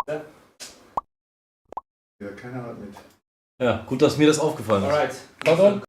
Ja, keiner hat mit. Ja, gut, dass mir das aufgefallen ist. Alright. Pardon?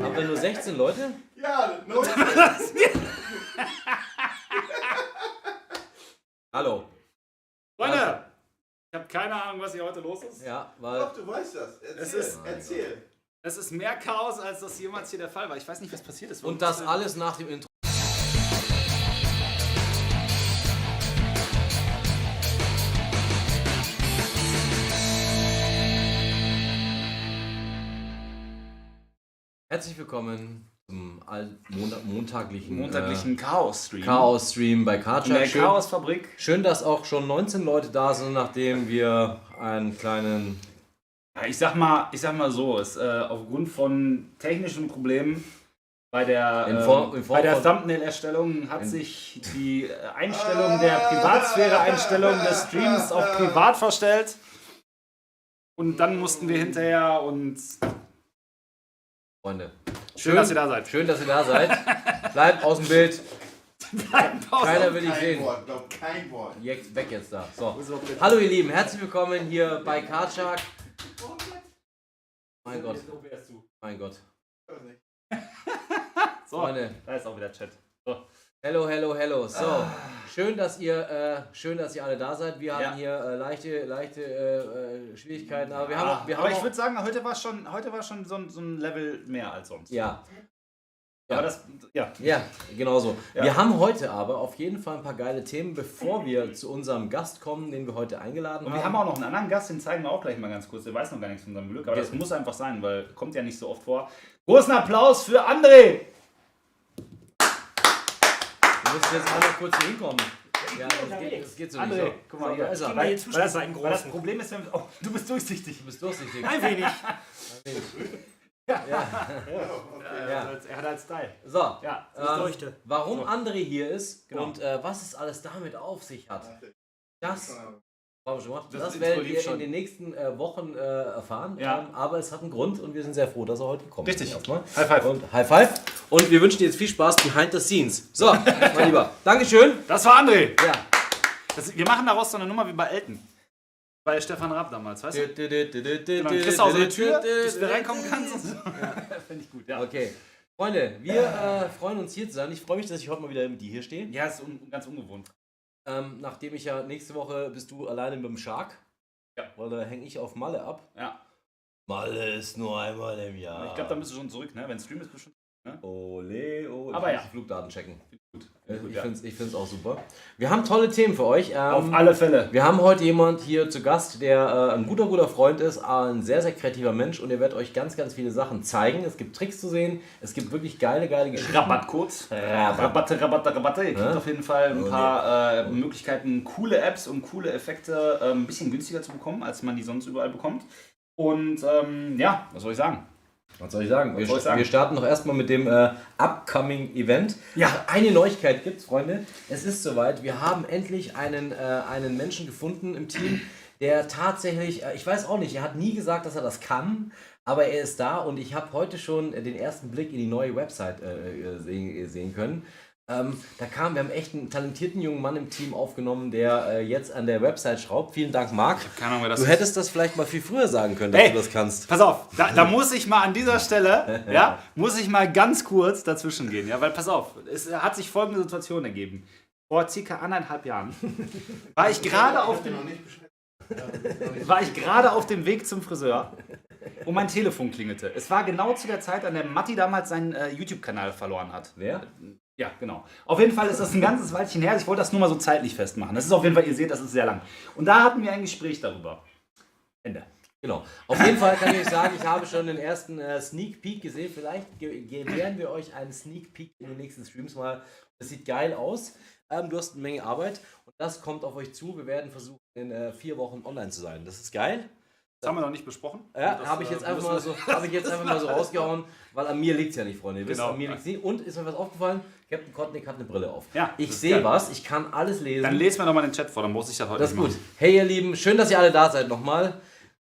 Haben wir nur 16 Leute? Ja, 19. Hallo. Freunde, ich habe keine Ahnung, was hier heute los ist. Ja, weil... Doch, du weißt das. Erzähl. Es ist mehr Chaos, als das jemals hier der Fall war. Ich weiß nicht, was passiert ist. Und das alles nach dem Intro. Herzlich willkommen zum montaglichen Chaos-Stream. Chaos-Stream bei In cardshark. der Chaos-Fabrik. Schön, dass auch schon 19 Leute da sind, nachdem wir einen kleinen... Ja, ich sag mal so, es, aufgrund von technischen Problemen bei der, bei der Thumbnail-Erstellung hat sich die Einstellung der Privatsphäre-Einstellung des Streams auf privat verstellt. Und dann mussten wir hinterher und... Freunde. Schön, dass ihr da seid. Schön, dass ihr da seid. Bleibt aus dem Bild. Keiner will dich sehen. Kein Wort. Jetzt, weg jetzt da. So. Hallo ihr Lieben, herzlich willkommen hier bei cardshark. Mein Gott. Mein Gott. So, Freunde. da ist auch wieder Chat. So. Hello. So, schön, dass ihr alle da seid. Wir haben hier leichte Schwierigkeiten, aber aber ich würde sagen, heute war schon so ein Level mehr als sonst. Ja. Aber das, ja. Ja, genau so. Ja. Wir haben heute aber auf jeden Fall ein paar geile Themen, bevor wir zu unserem Gast kommen, den wir heute eingeladen haben. Und wir haben auch noch einen anderen Gast, den zeigen wir auch gleich mal ganz kurz. Der weiß noch gar nichts von seinem Glück, aber das muss einfach sein, weil kommt ja nicht so oft vor. Großen Applaus für André! Wir müssen jetzt einmal kurz hier hinkommen. Ja, das geht so André, nicht. So. guck mal, hier ist er. weil das Problem ist, du bist durchsichtig. Du bist durchsichtig. Ein wenig. Ja. Er hat halt Style. So, Ja, Leuchte. warum André hier ist Genau. und was es alles damit auf sich hat, das Das werdet Intro ihr schon. in den nächsten Wochen erfahren. Ja. Aber es hat einen Grund und wir sind sehr froh, dass er heute gekommen ist. Richtig. Erstmal. High five. Und High Five. Und wir wünschen dir jetzt viel Spaß behind the scenes. So, mein Lieber, Dankeschön. Das war André. Ja. Wir machen daraus so eine Nummer wie bei Elton. Bei Stefan Raab damals, weißt du? Genau, dann kriegst du auch so eine Tür, dass du da reinkommen kannst. Und so. Ja, finde ich gut, ja. Okay. Freunde, wir freuen uns hier zu sein. Ich freue mich, dass ich heute mal wieder mit dir hier stehe. Ja, ist ganz ungewohnt. Nachdem ich ja nächste Woche bist du alleine mit dem Shark. Ja. Weil da hänge ich auf Malle ab. Ja. Malle ist nur einmal im Jahr. Ich glaube, da bist du schon zurück, ne? Wenn Stream ist, bestimmt. Ole, ole. Aber ich ja. muss die Flugdaten checken. Gut. Ich finde es auch super. Wir haben tolle Themen für euch. Auf alle Fälle. Wir haben heute jemand hier zu Gast, der ein guter Freund ist, ein sehr, sehr kreativer Mensch und er wird euch ganz, ganz viele Sachen zeigen. Es gibt Tricks zu sehen, es gibt wirklich geile Geschichten. Rabattcodes. Rabatte. Ihr kriegt auf jeden Fall ein paar Möglichkeiten, coole Apps und coole Effekte ein bisschen günstiger zu bekommen, als man die sonst überall bekommt. Und ja, was soll ich sagen? Was soll ich sagen? Wir starten doch erstmal mit dem upcoming Event. Ja. Eine Neuigkeit gibt's, Freunde. Es ist soweit. Wir haben endlich einen Menschen gefunden im Team, der tatsächlich, ich weiß auch nicht, er hat nie gesagt, dass er das kann, aber er ist da und ich habe heute schon den ersten Blick in die neue Website sehen können. Wir haben echt einen talentierten jungen Mann im Team aufgenommen, der jetzt an der Website schraubt. Vielen Dank, Marc. Keine Ahnung, wer das Du ist. hättest das vielleicht mal viel früher sagen können, dass du das kannst. Pass auf, da muss ich mal an dieser Stelle, muss ich mal ganz kurz dazwischen gehen, ja, weil pass auf, es hat sich folgende Situation ergeben. Vor circa 1,5 Jahren war ich gerade auf dem Weg zum Friseur und mein Telefon klingelte. Es war genau zu der Zeit, an der Matti damals seinen YouTube-Kanal verloren hat. Wer? Ja, genau. Auf jeden Fall ist das ein ganzes Weilchen her. Ich wollte das nur mal so zeitlich festmachen. Das ist auf jeden Fall, ihr seht, das ist sehr lang. Und da hatten wir ein Gespräch darüber. Ende. Genau. Auf jeden Fall kann ich euch sagen, ich habe schon den ersten Sneak Peek gesehen. Vielleicht gewähren wir euch einen Sneak Peek in den nächsten Streams mal. Das sieht geil aus. Du hast eine Menge Arbeit und das kommt auf euch zu. Wir werden versuchen, in 4 Wochen online zu sein. Das ist geil. Das haben wir noch nicht besprochen. Ja, habe ich jetzt einfach mal so rausgehauen, weil an mir liegt es ja nicht, Freunde. Ihr wisst, Genau. an mir liegt es nicht. Und ist mir was aufgefallen? Captain Kotnik hat eine Brille auf. Ja, ich das ist sehe geil. was, ich kann alles lesen. Dann lesen wir nochmal den Chat vor, dann muss ich das heute Das ist nicht gut. machen. Hey ihr Lieben, schön, dass ihr alle da seid nochmal.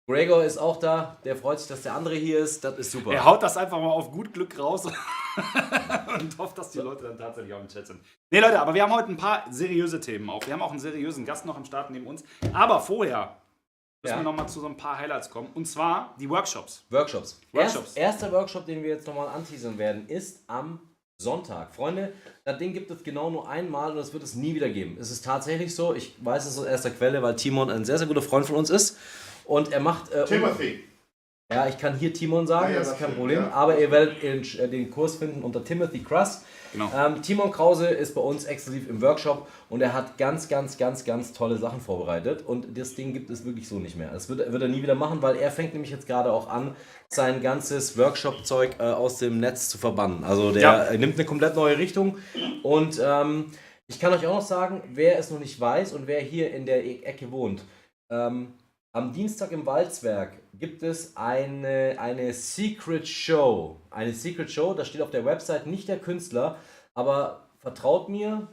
Gregor ist auch da, der freut sich, dass der andere hier ist, das ist super. Er haut das einfach mal auf gut Glück raus und hofft, dass die Leute dann tatsächlich auch im Chat sind. Nee Leute, aber wir haben heute ein paar seriöse Themen auch. Wir haben auch einen seriösen Gast noch am Start neben uns. Aber vorher müssen wir nochmal zu so ein paar Highlights kommen. Und zwar die Workshops. Workshops. Workshops. Erster Workshop, den wir jetzt nochmal anteasern werden, ist am Sonntag. Freunde, das Ding gibt es genau nur einmal und das wird es nie wieder geben. Es ist tatsächlich so, ich weiß es aus erster Quelle, weil Timon ein sehr, sehr guter Freund von uns ist. Und er macht... Timothy. Ja, ich kann hier Timon sagen, Ja, das ist kein stimmt, Problem. ja. Aber ihr werdet den Kurs finden unter Timothy Cross. Genau. Timon Krause ist bei uns exklusiv im Workshop und er hat ganz tolle Sachen vorbereitet. Und das Ding gibt es wirklich so nicht mehr. Das wird er nie wieder machen, weil er fängt nämlich jetzt gerade auch an, sein ganzes Workshop-Zeug aus dem Netz zu verbannen. Also der nimmt eine komplett neue Richtung. Und ich kann euch auch noch sagen, wer es noch nicht weiß und wer hier in der Ecke wohnt, am Dienstag im Walzwerk gibt es eine Secret Show. Eine Secret Show, das steht auf der Website, nicht der Künstler, aber vertraut mir,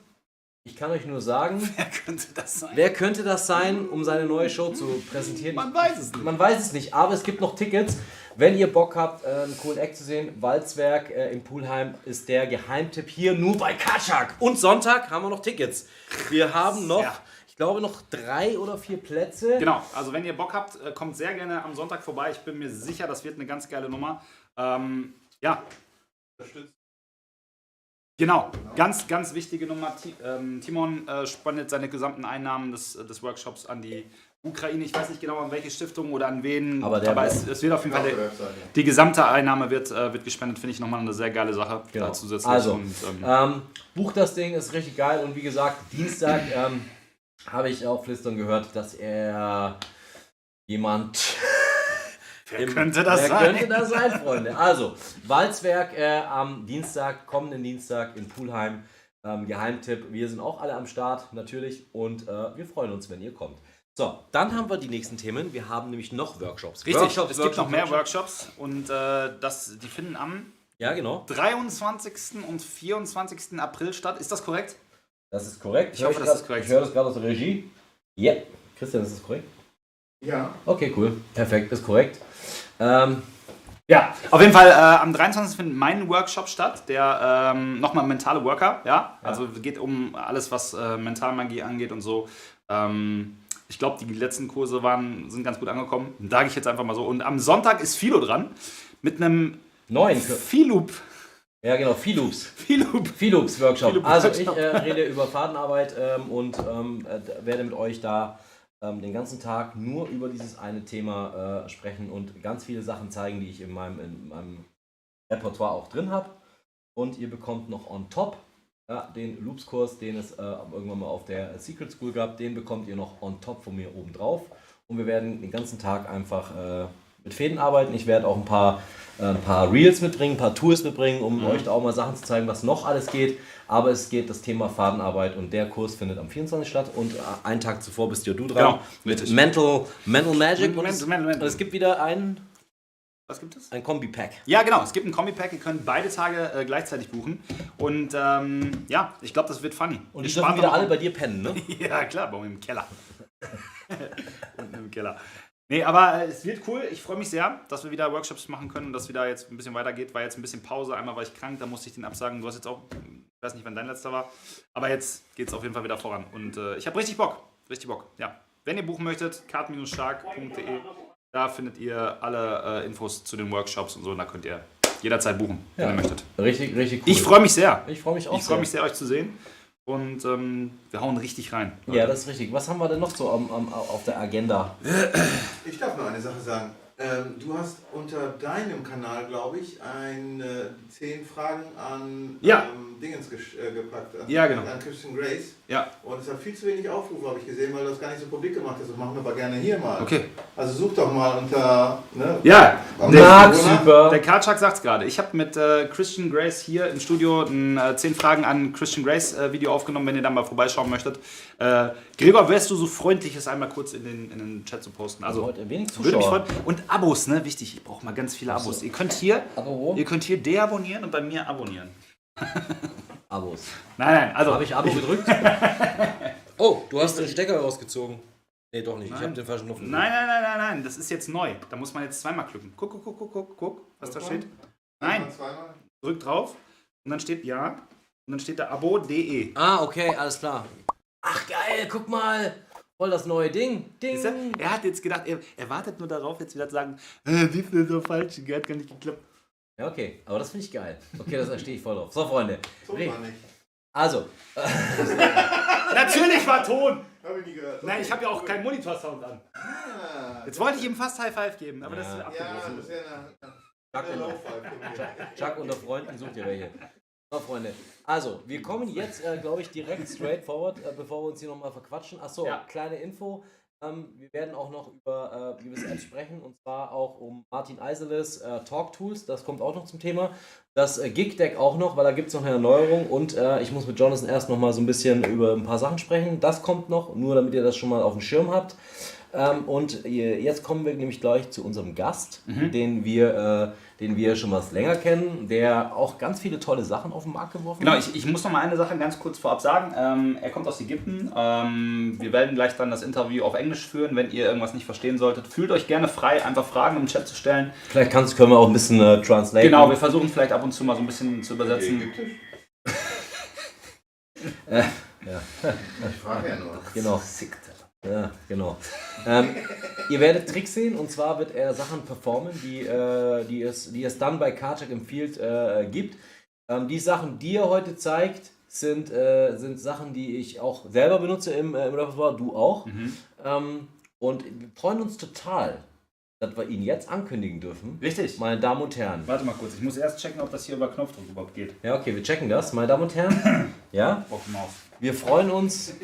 ich kann euch nur sagen, wer könnte das sein, um seine neue Show zu präsentieren? Man weiß es nicht. Man weiß es nicht, aber es gibt noch Tickets. Wenn ihr Bock habt, einen coolen Act zu sehen, Walzwerk im Pulheim ist der Geheimtipp hier nur bei cardshark. Und Sonntag haben wir noch Tickets. Wir haben noch... Ja. Ich glaube noch 3 oder 4 Plätze. Genau, also wenn ihr Bock habt, kommt sehr gerne am Sonntag vorbei. Ich bin mir sicher, das wird eine ganz geile Nummer. Ja. Genau, ganz wichtige Nummer. Timon spendet seine gesamten Einnahmen des Workshops an die Ukraine. Ich weiß nicht genau, an welche Stiftung oder an wen, aber es wird auf jeden Fall, die gesamte Einnahme wird gespendet, finde ich nochmal eine sehr geile Sache. Genau. Zusätzlich. Also, und, bucht das Ding, ist richtig geil und wie gesagt, Dienstag habe ich auch flüstern gehört, dass er jemand... Wer könnte das sein, Freunde? Also, Walzwerk am kommenden Dienstag in Pulheim. Geheimtipp, wir sind auch alle am Start, natürlich. Und wir freuen uns, wenn ihr kommt. So, dann haben wir die nächsten Themen. Wir haben nämlich noch Workshops. Richtig, es gibt noch mehr Workshops. Und die finden am 23. und 24. April statt. Ist das korrekt? Das ist korrekt. Ich hoffe, das ist korrekt. Ich höre das gerade aus der Regie. Ja. Christian, ist das korrekt? Ja. Okay, cool. Perfekt, ist korrekt. Ja, auf jeden Fall am 23. findet mein Workshop statt, der nochmal mentale Worker, ja? Also geht um alles, was Mentalmagie angeht und so. Ich glaube, die letzten Kurse sind ganz gut angekommen, sage ich jetzt einfach mal so. Und am Sonntag ist Philo dran mit einem neuen Philoop. Ja, genau, Philoops Workshop. Also ich rede über Fadenarbeit und werde mit euch da den ganzen Tag nur über dieses eine Thema sprechen und ganz viele Sachen zeigen, die ich in meinem Repertoire auch drin habe. Und ihr bekommt noch on top den Loops-Kurs, den es irgendwann mal auf der Secret School gab, den bekommt ihr noch on top von mir oben drauf. Und wir werden den ganzen Tag einfach mit Fäden arbeiten. Ich werde auch ein paar Reels mitbringen, ein paar Tools mitbringen, um euch da auch mal Sachen zu zeigen, was noch alles geht. Aber es geht das Thema Fadenarbeit und der Kurs findet am 24. statt und einen Tag zuvor bist ja du dran. Genau, mit Mental Magic. Und es gibt wieder was gibt es? Ein Kombi-Pack. Ja, genau. Es gibt ein Kombi-Pack. Ihr könnt beide Tage gleichzeitig buchen. Und ich glaube, das wird funny. Und die dürfen wieder alle bei dir pennen, ne? Ja, klar, bei mir im Keller. Unten im Keller. Nee, aber es wird cool. Ich freue mich sehr, dass wir wieder Workshops machen können und dass wieder jetzt ein bisschen weitergeht. War jetzt ein bisschen Pause. Einmal war ich krank, da musste ich den absagen. Du hast jetzt auch, ich weiß nicht, wann dein letzter war. Aber jetzt geht es auf jeden Fall wieder voran. Und ich habe richtig Bock. Richtig Bock, ja. Wenn ihr buchen möchtet, cardshark.de. Da findet ihr alle Infos zu den Workshops und so. Und da könnt ihr jederzeit buchen, wenn ihr möchtet. Richtig, richtig cool. Ich freue mich sehr. Ich freue mich auch sehr. Ich freue mich sehr, euch zu sehen. Und wir hauen richtig rein. Leute. Ja, das ist richtig. Was haben wir denn noch so auf der Agenda? Ich darf nur eine Sache sagen. Du hast unter deinem Kanal, glaube ich, 10 Fragen an Dingens gepackt. An Christian Grace. Ja. Und es hat viel zu wenig Aufrufe, habe ich gesehen, weil du das gar nicht so publik gemacht hast. Das machen wir aber gerne hier mal. Okay. Also such doch mal unter... Ne, super. Der cardshark sagt es gerade. Ich habe mit Christian Grace hier im Studio ein 10 Fragen an Christian Grace Video aufgenommen, wenn ihr da mal vorbeischauen möchtet. Gregor, wärst du so freundlich, es einmal kurz in den Chat zu posten? Also heute wenig Zuschauer. Würde mich freuen. Und Abos, ne? Wichtig, ich brauche mal ganz viele Abos. So. Ihr könnt hier deabonnieren und bei mir abonnieren. Abos. Nein, also... Habe ich Abo gedrückt? Oh, du hast den Stecker rausgezogen. Nee, doch nicht. Nein. Ich habe den falschen Knopf gedrückt. Nein, das ist jetzt neu. Da muss man jetzt zweimal klicken. Guck, was da steht. Nein, drück drauf und dann steht ja und dann steht da abo.de. Ah, okay, alles klar. Ach geil, guck mal. Voll das neue Ding. Er hat jetzt gedacht, er wartet nur darauf, jetzt wieder zu sagen, die ist so falsch, die hat gar nicht geklappt. Ja, okay, aber das finde ich geil. Okay, da stehe ich voll drauf. So, Freunde. Ton war nicht. Also. Natürlich war Ton. Habe ich nie gehört. Nein, ich habe ja auch keinen Monitor-Sound an. Jetzt wollte ich ihm fast High Five geben, aber das ist abgebrochen. Ja, das ist ja eine Low-Five. Chuck unter Freunden, sucht ihr welche. So, Freunde. Also, wir kommen jetzt, glaube ich, direkt straight forward, bevor wir uns hier nochmal verquatschen. Achso, kleine Info. Wir werden auch noch über gewisse Apps sprechen, und zwar auch um Martin Eiseles Talk Tools, das kommt auch noch zum Thema. Das Gig Deck auch noch, weil da gibt es noch eine Erneuerung, und ich muss mit Jonathan erst noch mal so ein bisschen über ein paar Sachen sprechen. Das kommt noch, nur damit ihr das schon mal auf dem Schirm habt. Und jetzt kommen wir nämlich gleich zu unserem Gast, den wir schon was länger kennen, der auch ganz viele tolle Sachen auf den Markt geworfen hat. Genau, ich muss noch mal eine Sache ganz kurz vorab sagen. Er kommt aus Ägypten. Wir werden gleich dann das Interview auf Englisch führen, wenn ihr irgendwas nicht verstehen solltet. Fühlt euch gerne frei, einfach Fragen im Chat zu stellen. Vielleicht können wir auch ein bisschen translaten. Genau, wir versuchen vielleicht ab und zu mal so ein bisschen zu übersetzen. Ja. Ich frage ja nur. Genau. Ja, genau. Ihr werdet Tricks sehen, und zwar wird er Sachen performen, die es dann bei cardshark empfiehlt gibt. Die Sachen, die er heute zeigt, sind Sachen, die ich auch selber benutze im Repertoire, du auch. Und wir freuen uns total, dass wir ihn jetzt ankündigen dürfen. Richtig. Meine Damen und Herren. Warte mal kurz, ich muss erst checken, ob das hier über Knopfdruck überhaupt geht. Ja, okay, wir checken das. Meine Damen und Herren. Ja? Wir freuen uns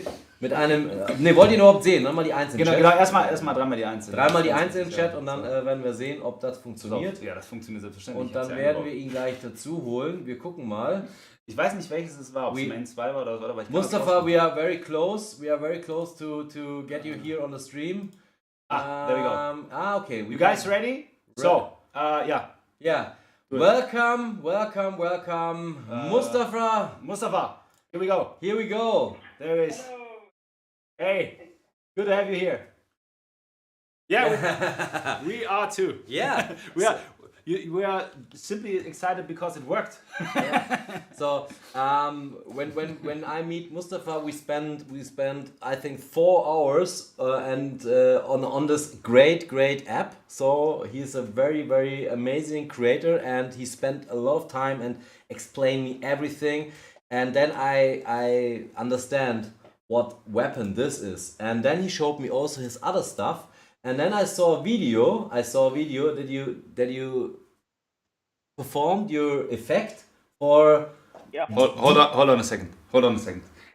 mit einem... Ne, wollt ihr ihn überhaupt sehen? Dann mal die einzelnen Chat. Genau, erstmal dreimal die einzelnen. Dreimal die einzelnen Chat, und dann werden wir sehen, ob das funktioniert. Ja, das funktioniert selbstverständlich. Und dann werden wir ihn gleich dazu holen. Wir gucken mal. Ich weiß nicht, welches es war, ob es Main 2 war oder so, aber ich Mustafa, we are very close. We are very close to get you here on the stream. There we go. Okay. You guys ready? So, yeah. Yeah. Welcome. Mustafa, here we go. There is. Hey, good to have you here. Yeah, we are too. Yeah. We are simply excited because it worked. Yeah. So when I meet Mustafa, we spend I think 4 hours and on this great app. So he's a very amazing creator, and he spent a lot of time and explained me everything. And then I understand what weapon this is. And then he showed me also his other stuff. And then I saw a video that you performed your effect for... Yeah. Hold on a second.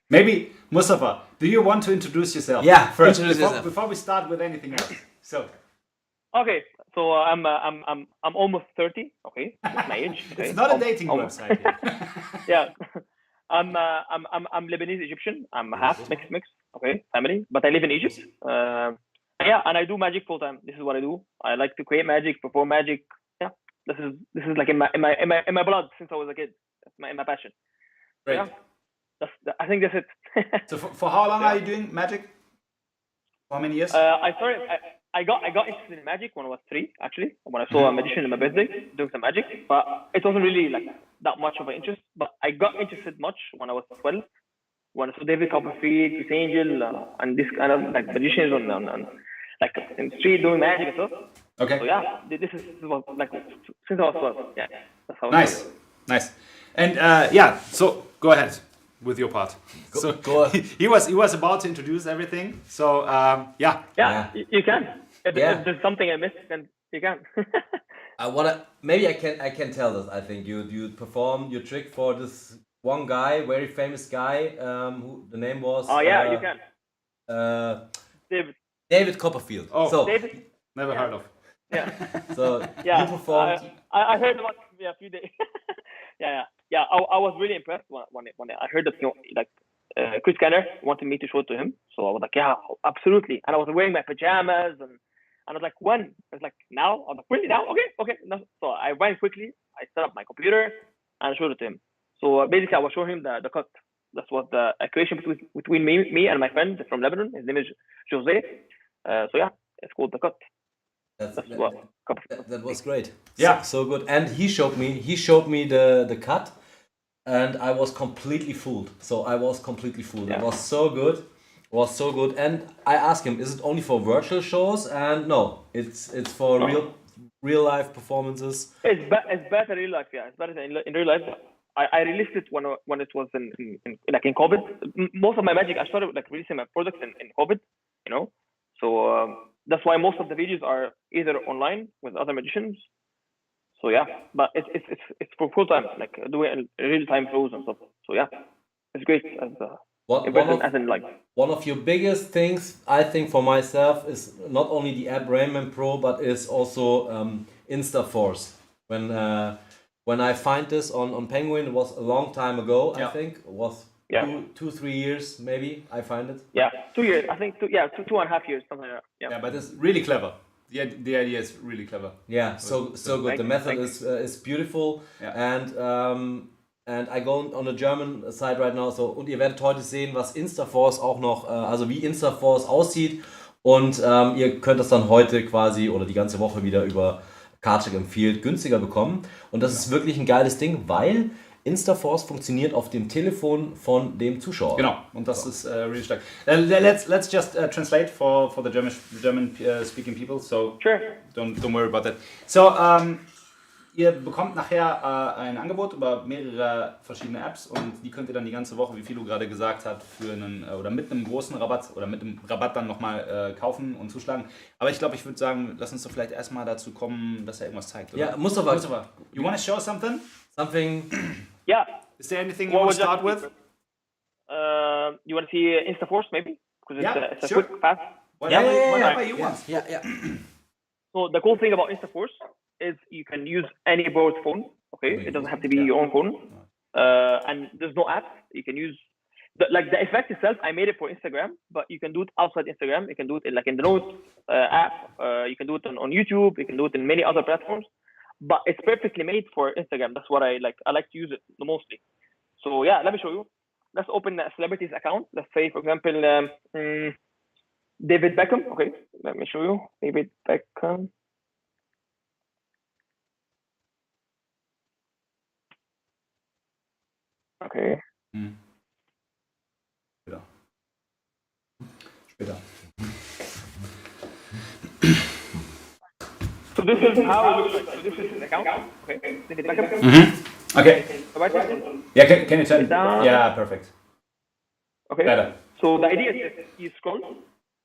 Maybe, Mustafa, do you want to introduce yourself? Yeah, first introduce yourself. Before we start with anything else. So. Okay, so I'm almost 30. Okay, that's my age. Okay. It's not a dating website. Yeah. I'm Lebanese Egyptian. I'm half mix. Okay, family, but I live in Egypt. Yeah, and I do magic full time. This is what I do. I like to create magic, perform magic. Yeah, this is like in my blood since I was a kid. That's my passion. Great. Yeah, I think that's it. So for how long are you doing magic? For how many years? I got interested in magic when I was 3, actually. When I saw a magician in my birthday doing some magic, but it wasn't really like that much of an interest. But I got interested much when I was 12. When I saw David Copperfield, Chris Angel, and this kind of like magicians on like in the street doing magic and stuff. Okay. So yeah, this was like since I was 12. Yeah, that's how. Nice. And yeah, so go ahead with your part. Go ahead. He was about to introduce everything. So yeah. Yeah, you can. If there's something I missed, then you can. Maybe I can tell this. I think you performed your trick for this one guy, very famous guy, who the name was. Oh yeah, you can. David Copperfield. Oh, so, David. Never heard of. Yeah. So yeah, you performed. I heard about a few days. Yeah. I was really impressed when I heard that like Chris Kenner wanted me to show it to him. So I was like, yeah, absolutely. And I was wearing my pajamas and I was like, when? I was like, now? I was like, really now? Okay. So I went quickly. I set up my computer and showed it to him. So basically, I was showing him the cut. That was the creation between me and my friend from Lebanon. His name is Jose. So yeah, it's called the cut. That was great. Yeah, so good. And he showed me the cut, and I was completely fooled. Yeah. It was so good. And I asked him, is it only for virtual shows? And no, it's for real life performances. It's better in real life. Yeah, it's better in real life. I released it when it was in COVID. Most of my magic, I started like releasing my products in COVID, So that's why most of the videos are either online with other magicians. So yeah, but it's for full time, like doing real time shows and stuff. So yeah, it's great. One of your biggest things, I think, for myself is not only the app Rainman Pro, but is also Insta Force. When I find this on Penguin, it was a long time ago. I think it was 2-3 years maybe. I find it. Yeah, 2 years. I think 2.5 years, something like that. Yeah, but it's really clever. The idea is really clever. Yeah, so good. The method is beautiful. Yeah. And I go on the German side right now. So, und ihr werdet heute sehen, was Instaforce auch noch, also wie Instaforce aussieht. Und ihr könnt das dann heute quasi oder die ganze Woche wieder über cardshark empfiehlt günstiger bekommen. Und das ist wirklich ein geiles Ding, weil Instaforce funktioniert auf dem Telefon von dem Zuschauer. Genau, und das ist really stark. Let's just translate for the German speaking people. So sure. Don't worry about that. So ihr bekommt nachher ein Angebot über mehrere verschiedene Apps und die könnt ihr dann die ganze Woche, wie Philo gerade gesagt hat, für einen oder mit einem großen Rabatt oder mit einem Rabatt dann nochmal kaufen und zuschlagen. Aber ich glaube, ich würde sagen, lass uns doch vielleicht erstmal dazu kommen, dass er irgendwas zeigt. Oder? Ja, Mustafa, you want to show something? Yeah. Is there anything you want to start with? You want to see Instaforce maybe? Because it's sure. A quick, fast. Whatever you want. Yeah. So the cool thing about Instaforce is you can use any borrowed phone. Okay, it doesn't have to be your own phone. and there's no app. You can use the effect itself. I made it for Instagram, but you can do it outside Instagram. You can do it in the Notes app. You can do it on YouTube. You can do it in many other platforms. But it's perfectly made for Instagram. That's what I like. I like to use it the mostly. So yeah, let me show you. Let's open a celebrity's account. Let's say, for example, David Beckham. Okay, let me show you David Beckham. Okay. Später. So this is how it looks like. So this is his account. Okay. David Beckham. Okay. Yeah, can you turn it down? Yeah, perfect. Okay. Better. So the idea is that you scroll.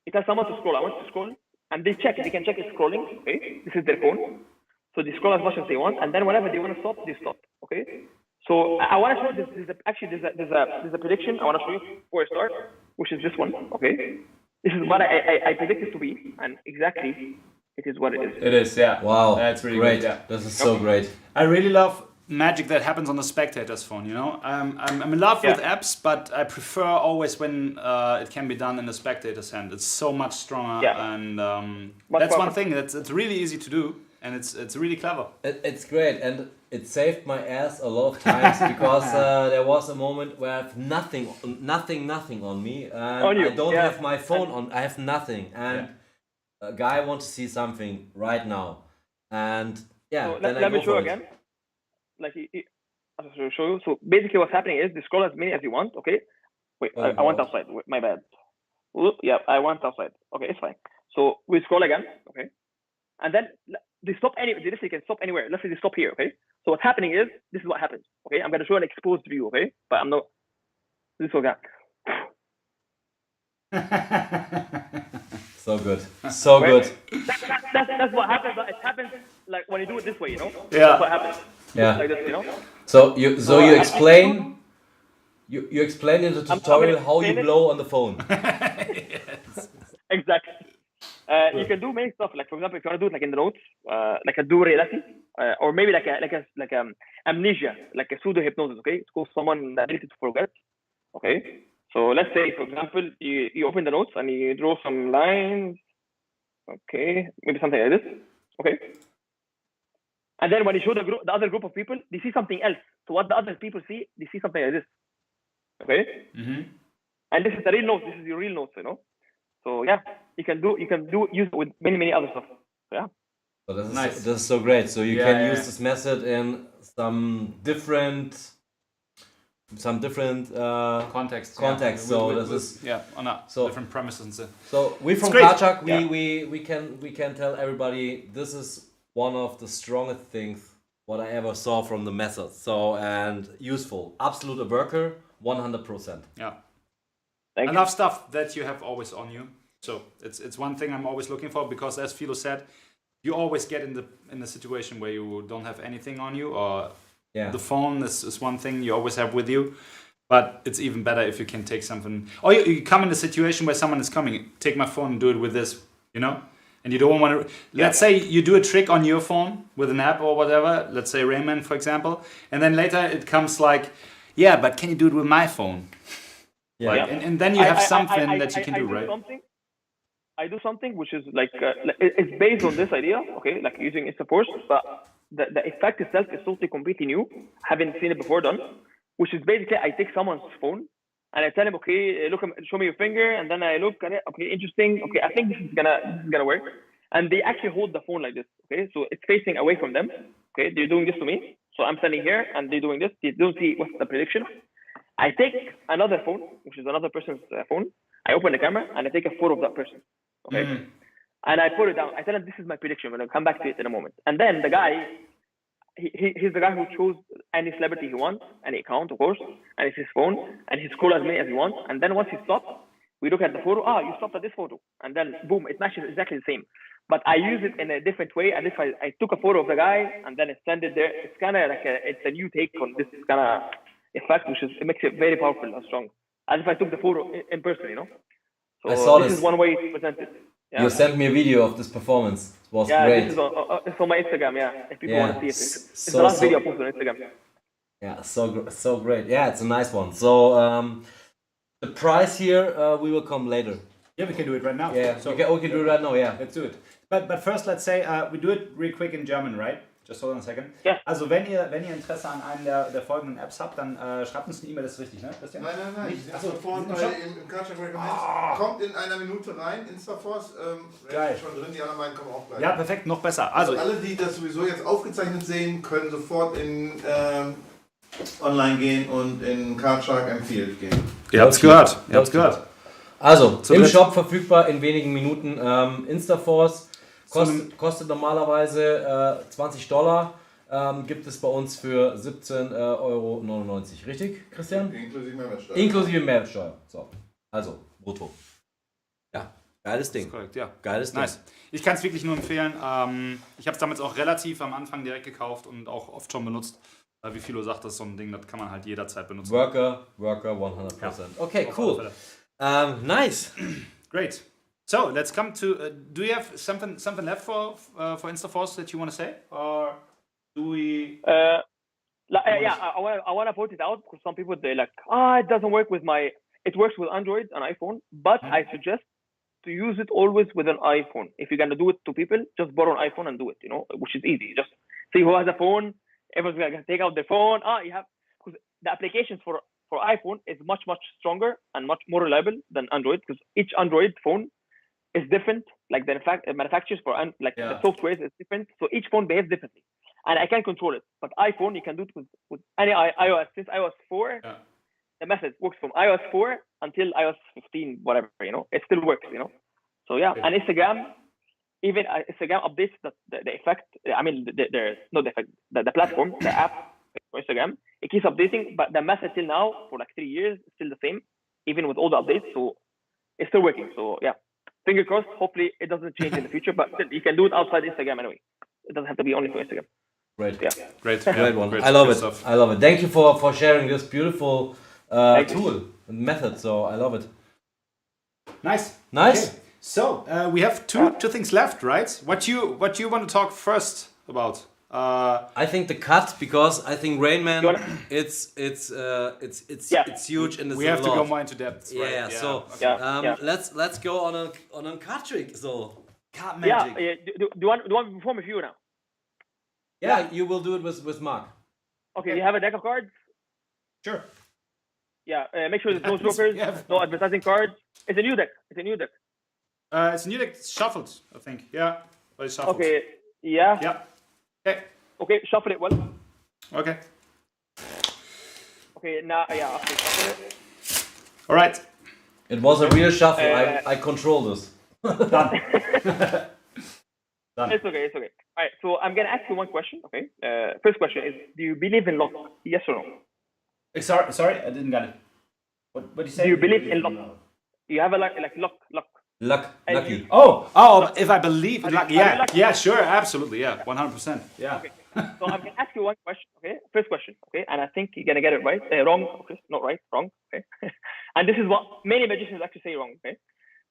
It has someone to scroll. I want to scroll, and they can check it scrolling. Okay. This is their phone. So they scroll as much as they want, and then whenever they want to stop, they stop. Okay. So I want to show this. There's a prediction I want to show you before I start, which is this one. Okay. This is what I predict it to be, and exactly it is what it is. It is, yeah. Wow, that's really great. Good, yeah. This is so great. I really love magic that happens on the spectator's phone. You know, I'm in love with apps, but I prefer always when it can be done in the spectator's hand. It's so much stronger, and that's one thing. It's really easy to do, and it's really clever. It's great, and it saved my ass a lot of times because there was a moment where I have nothing on me, and I don't have my phone on. I have nothing, and a guy wants to see something right now, and so let me show you again. I'll show you. So basically, what's happening is scroll as many as you want. Okay. Wait, I went outside. Wait, my bad. Yeah, I went outside. Okay, it's fine. So we scroll again. Okay, and then they stop anywhere. They can stop anywhere. Let's say they stop here. Okay. So what's happening is this is what happens. Okay, I'm gonna show an exposed view. Okay, but I'm not. This is So good. So good. That's what happens. It happens like when you do it this way, you know. Yeah. That's what happens. Yeah. Like this, you know. So you explain. You explain in the tutorial how you blow on the phone. Exactly. You can do many stuff. Like for example, if you want to do it like in the Notes, like a do reality, or maybe like amnesia, like a pseudo hypnosis. Okay, it's called someone that ability to forget. Okay. So let's say, for example, you open the Notes and you draw some lines. Okay, maybe something like this. Okay. And then when you show the other group of people, they see something else. So what the other people see, they see something like this. Okay. And this is the real note. This is your real notes, you know. So yeah, you can use it with many other stuff. Yeah. So this is nice. This is so great. So you can use this method in some different context. So this is on different premises and stuff. So we from cardshark, we can tell everybody this is one of the strongest things what I ever saw from the method. So and useful, absolute worker, 100%. Yeah. Enough stuff that you have always on you. So it's one thing I'm always looking for, because as Philo said, you always get in the situation where you don't have anything on you, or the phone is one thing you always have with you. But it's even better if you can take something, or you come in a situation where someone is coming, take my phone and do it with this, you know? And you don't want to, let's say you do a trick on your phone with an app or whatever, let's say Rainman, for example, and then later it comes like, but can you do it with my phone? Yeah. Like, and then you have something that you can do, right? I do something which is like, it's based on this idea, okay, like using Insta Post, but the effect itself is totally completely new. Haven't seen it before done, which is basically I take someone's phone and I tell him, okay, look, show me your finger, and then I look at it, okay, interesting, okay, I think this is gonna work, and they actually hold the phone like this, okay, so it's facing away from them, okay, they're doing this to me, so I'm standing here and they're doing this, they don't see what's the prediction. I take another phone, which is another person's phone, I open the camera and I take a photo of that person, okay, and I put it down, I tell him this is my prediction, when I come back to it in a moment, and then the guy, he's the guy who chose any celebrity he wants, any account, of course, and it's his phone, and he scroll as many as he wants. And then once he stops, we look at the photo. You stopped at this photo, and then boom, it matches exactly the same. But I use it in a different way. As if I took a photo of the guy and then I send it there. It's kind of like it's a new take on this kind of effect, it makes it very powerful and strong. As if I took the photo in person, you know. So I saw this is one way to present it. Yeah. You sent me a video of this performance. It was great. This is it's on my Instagram. Yeah, if people want to see it, it's the last video I posted on Instagram. Yeah, so great. Yeah, it's a nice one. So the price here we will come later. Yeah, we can do it right now. Yeah, so we can do it right now. Yeah, let's do it. But first, let's say we do it real quick in German, right? Just hold on a second. Ja. Also wenn ihr Interesse an einem der folgenden Apps habt, dann schreibt uns eine E-Mail, das ist richtig, ne, Christian? Nein. Achso, vorhin im cardshark Recommends. Kommt in einer Minute rein, Instaforce. Geil. Schon drin, die anderen beiden kommen auch gleich. Ja, perfekt, noch besser. Also alle, die das sowieso jetzt aufgezeichnet sehen, können sofort in online gehen und in cardshark empfiehlt gehen. Ihr habt's gehört. Also, im Shop verfügbar in wenigen Minuten. Instaforce kostet normalerweise $20. Gibt es bei uns für 17,99 €. Richtig, Christian? Inklusive Mehrwertsteuer. Inklusive Mehrwertsteuer. So, also, brutto. Ja, geiles Ding. Das ist korrekt, ja. Geiles Ding. Nice. Ich kann es wirklich nur empfehlen. Ich habe es damals auch relativ am Anfang direkt gekauft und auch oft schon benutzt. Wie Philo sagt, das ist so ein Ding, das kann man halt jederzeit benutzen. Worker 100%. Ja. Okay, cool. Nice. Great. So let's come to. Do you have something left for Instaforce that you want to say, or do we? I want to point it out because some people they're like, it doesn't work with my. It works with Android and iPhone, but I suggest to use it always with an iPhone. If you're gonna do it to people, just borrow an iPhone and do it. Which is easy. Just see who has a phone. Everyone's gonna take out their phone. You have because the applications for iPhone is much stronger and much more reliable than Android because each Android phone is different. Like the manufacturers the software is different, so each phone behaves differently, and I can control it. But iPhone, you can do it with any iOS. Since iOS 4, the method works from iOS 4 until iOS 15, whatever. It still works. So yeah, and Instagram. Even Instagram updates the effect. I mean, there's no the effect. The platform, the app for Instagram, it keeps updating, but the method till now for like 3 years is still the same, even with all the updates. So it's still working. So yeah, finger crossed. Hopefully it doesn't change in the future, but you can do it outside Instagram anyway. It doesn't have to be only for Instagram. Great. Yeah. Great one. Great I love it. Stuff. I love it. Thank you for sharing this beautiful tool and method. So I love it. Nice. Okay. So we have two things left, right? What you want to talk first about? I think the cut, because I think Rainman it's huge and it's we have to go more into depth. Right? Yeah. So let's go on a card trick. So card magic. Yeah. Do you want to perform with you now? Yeah, you will do it with Mark. Okay. Do you have a deck of cards? Sure. Yeah. Make sure there's no jokers, no advertising cards. It's a new deck. It's a new deck. It's shuffled, I think. Yeah, but it's shuffled. Okay. Yeah. Yeah. Okay. Shuffle it well. Okay. Okay. Now, after shuffle it. All right. It was a real shuffle. I control this. Done. It's okay. All right. So I'm gonna ask you one question. Okay. First question is: do you believe in luck? Yes or no? Sorry, I didn't get it. What do you say? Do you believe in luck? You have a luck. Lucky. Oh! If I believe in luck, yeah, sure, absolutely, yeah, 100%, yeah. Okay. So I'm gonna ask you one question. Okay. First question. Okay. And I think you're gonna get it right. Wrong. Okay. Not right. Wrong. Okay. And this is what many magicians actually say wrong. Okay.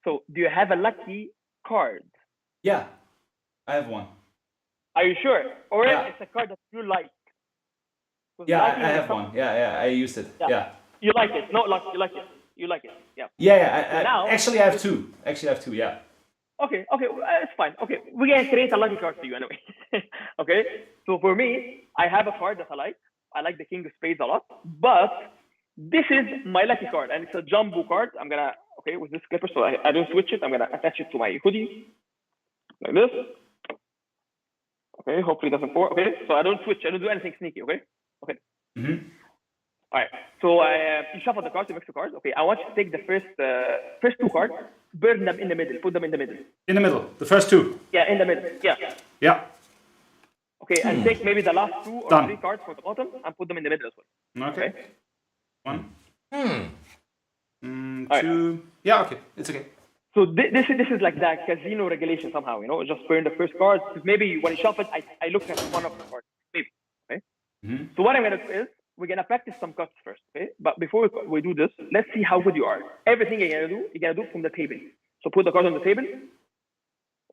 So do you have a lucky card? Yeah, I have one. Are you sure? Or it's a card that you like? Yeah, I have one. Yeah, I used it. Yeah. You like it? Not luck. You like it. You like it, yeah. Yeah. Actually, I have two. Yeah. Okay, it's fine. Okay, we're gonna create a lucky card for you anyway. Okay. So for me, I have a card that I like. I like the King of Spades a lot, but this is my lucky card, and it's a jumbo card. I'm gonna with this clipper, so I don't switch it. I'm gonna attach it to my hoodie like this. Okay. Hopefully it doesn't pour. Okay. So I don't switch. I don't do anything sneaky. Okay. Mm-hmm. All right. So you shuffle the cards, you mix the cards. Okay. I want you to take the first two cards, burn them in the middle, put them in the middle. In the middle, the first two. Yeah, in the middle. Yeah. Yeah. Okay, and take maybe the last 2 or 3 cards from the bottom and put them in the middle as well. Okay. 1. All 2. Right. Yeah. Okay. It's okay. So this is like the casino regulation somehow. Just burn the first card. Because maybe when you shuffle it, I look at one of the cards. Maybe. Okay. Mm-hmm. So what I'm gonna do is, we're gonna practice some cuts first, okay? But before we do this, let's see how good you are. Everything you're gonna do from the table. So put the cards on the table.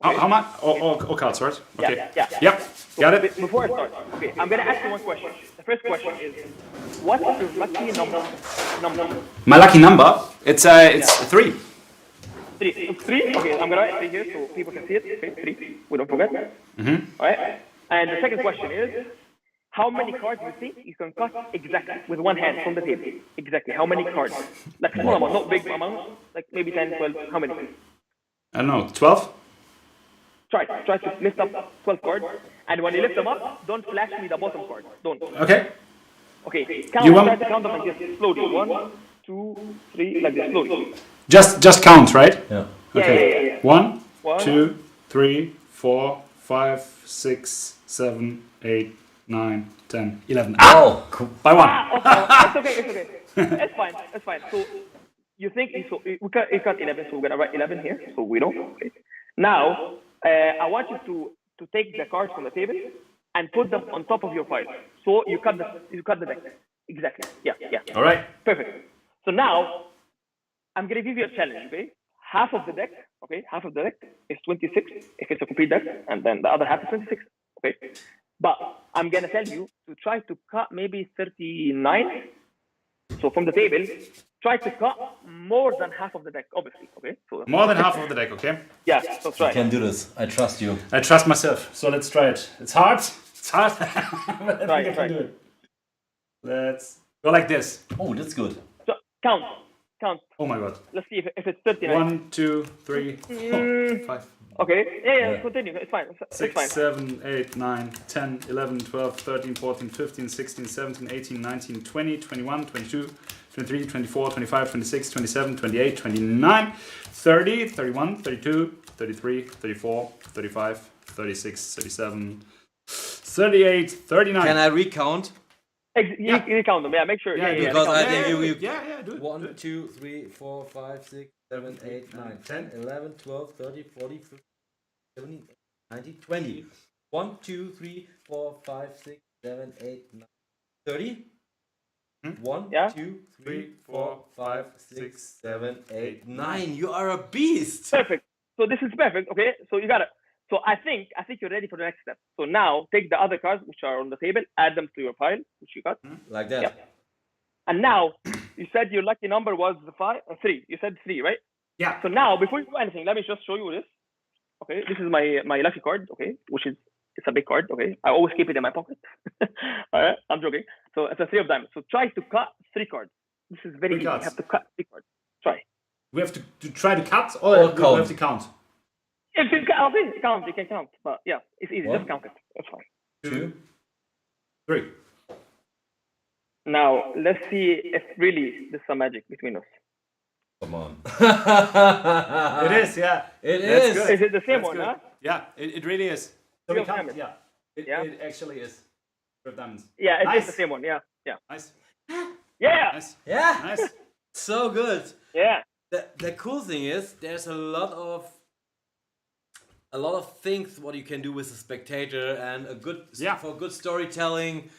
Okay. How much? All cards, right? Okay. Yeah. So got it. Before I start, okay, I'm gonna ask you one question. The first question is, what is your lucky number? My lucky number? It's 3. 3. 3? Okay, I'm gonna write 3 here so people can see it. Okay, 3. We don't forget. Alright? And the second question is, how many cards you think you can cut exactly with one hand from the table? Exactly. How many cards? Like small amount, not big amount. Like maybe 10, 12. How many? I don't know. 12? Try to lift up 12 cards. And when you lift them up, don't flash me the bottom card. Don't. Okay. Okay. Try to count them like this slowly. 1, 2, 3, like this slowly. Just count, right? Yeah. Okay. Yeah. 1, 2, 3, 4, 5, 6, 7, 8, 9, 10, 11. Oh, cool. By 1. It's okay. It's fine. So you think we cut 11, so we're gonna write 11 here, so we know. Okay. Now I want you to take the cards from the table and put them on top of your pile. So you cut the deck. Exactly. Yeah. All right. Perfect. So now I'm gonna give you a challenge. Okay. Half of the deck is 26 if it's a complete deck, and then the other half is 26. Okay. But I'm gonna tell you to try to cut maybe 39. So from the table, try to cut more than half of the deck, obviously. Okay. So more than half of the deck, okay? Yeah. So try. You can do this. I trust you. I trust myself. So let's try it. It's hard. But I think I can do it. Let's go like this. Oh, that's good. So count. Oh my god. Let's see if it's 39. 1, 2, 3, 4, 5. Okay. Yeah. Continue. It's fine. 6, 7, 8, 9, 10, 11, 12, 13, 14, 15, 16, 17, 18, 19, 20, 21, 22, 23, 24, 25, 26, 27, 28, 29, 30, 31, 32, 33, 34, 35, 36, 37, 38, 39. Can I recount? You count them. Yeah, make sure. Yeah. Because I think you Yeah, do it. 1, 2, 3, 4, 5, 6, 7, 8, 9, 10, 11, 12, 13, 14, 15, 17, 18, 19, 20. 1, 2, 3, 4, 5, 6, 7, 8, 9, 30. 1, 2, 3, 4, 5, 6, 7, 8, 9. You are a beast. Perfect. So this is perfect. Okay. So you got it. So I think you're ready for the next step. So now take the other cards which are on the table, add them to your pile, which you got. Like that. Yep. And now you said your lucky number was 3. You said 3, right? Yeah. So now before you do anything, let me just show you this. Okay, this is my lucky card. Okay, it's a big card. Okay, I always keep it in my pocket. All right, I'm joking. So it's a 3 of diamonds. So try to cut 3 cards. This is very easy. You have to cut 3 cards. Try. We have to try to cut or we have to count? If you count, you can count. But yeah, it's easy. 1, just count it. That's fine. 2, 3. Now let's see if really there's some magic between us. Come on. It is, yeah. It That's is. good. Is it the same That's one? good. Huh? Yeah, it really is. So Three we of count, diamonds. yeah. Yeah. It actually is. 3 of diamonds. Yeah, it's Nice. the same one. Yeah. Nice. Yeah. Nice. Yeah. Nice. So good. Yeah. The cool thing is there's a lot of things what you can do with the spectator and for good storytelling,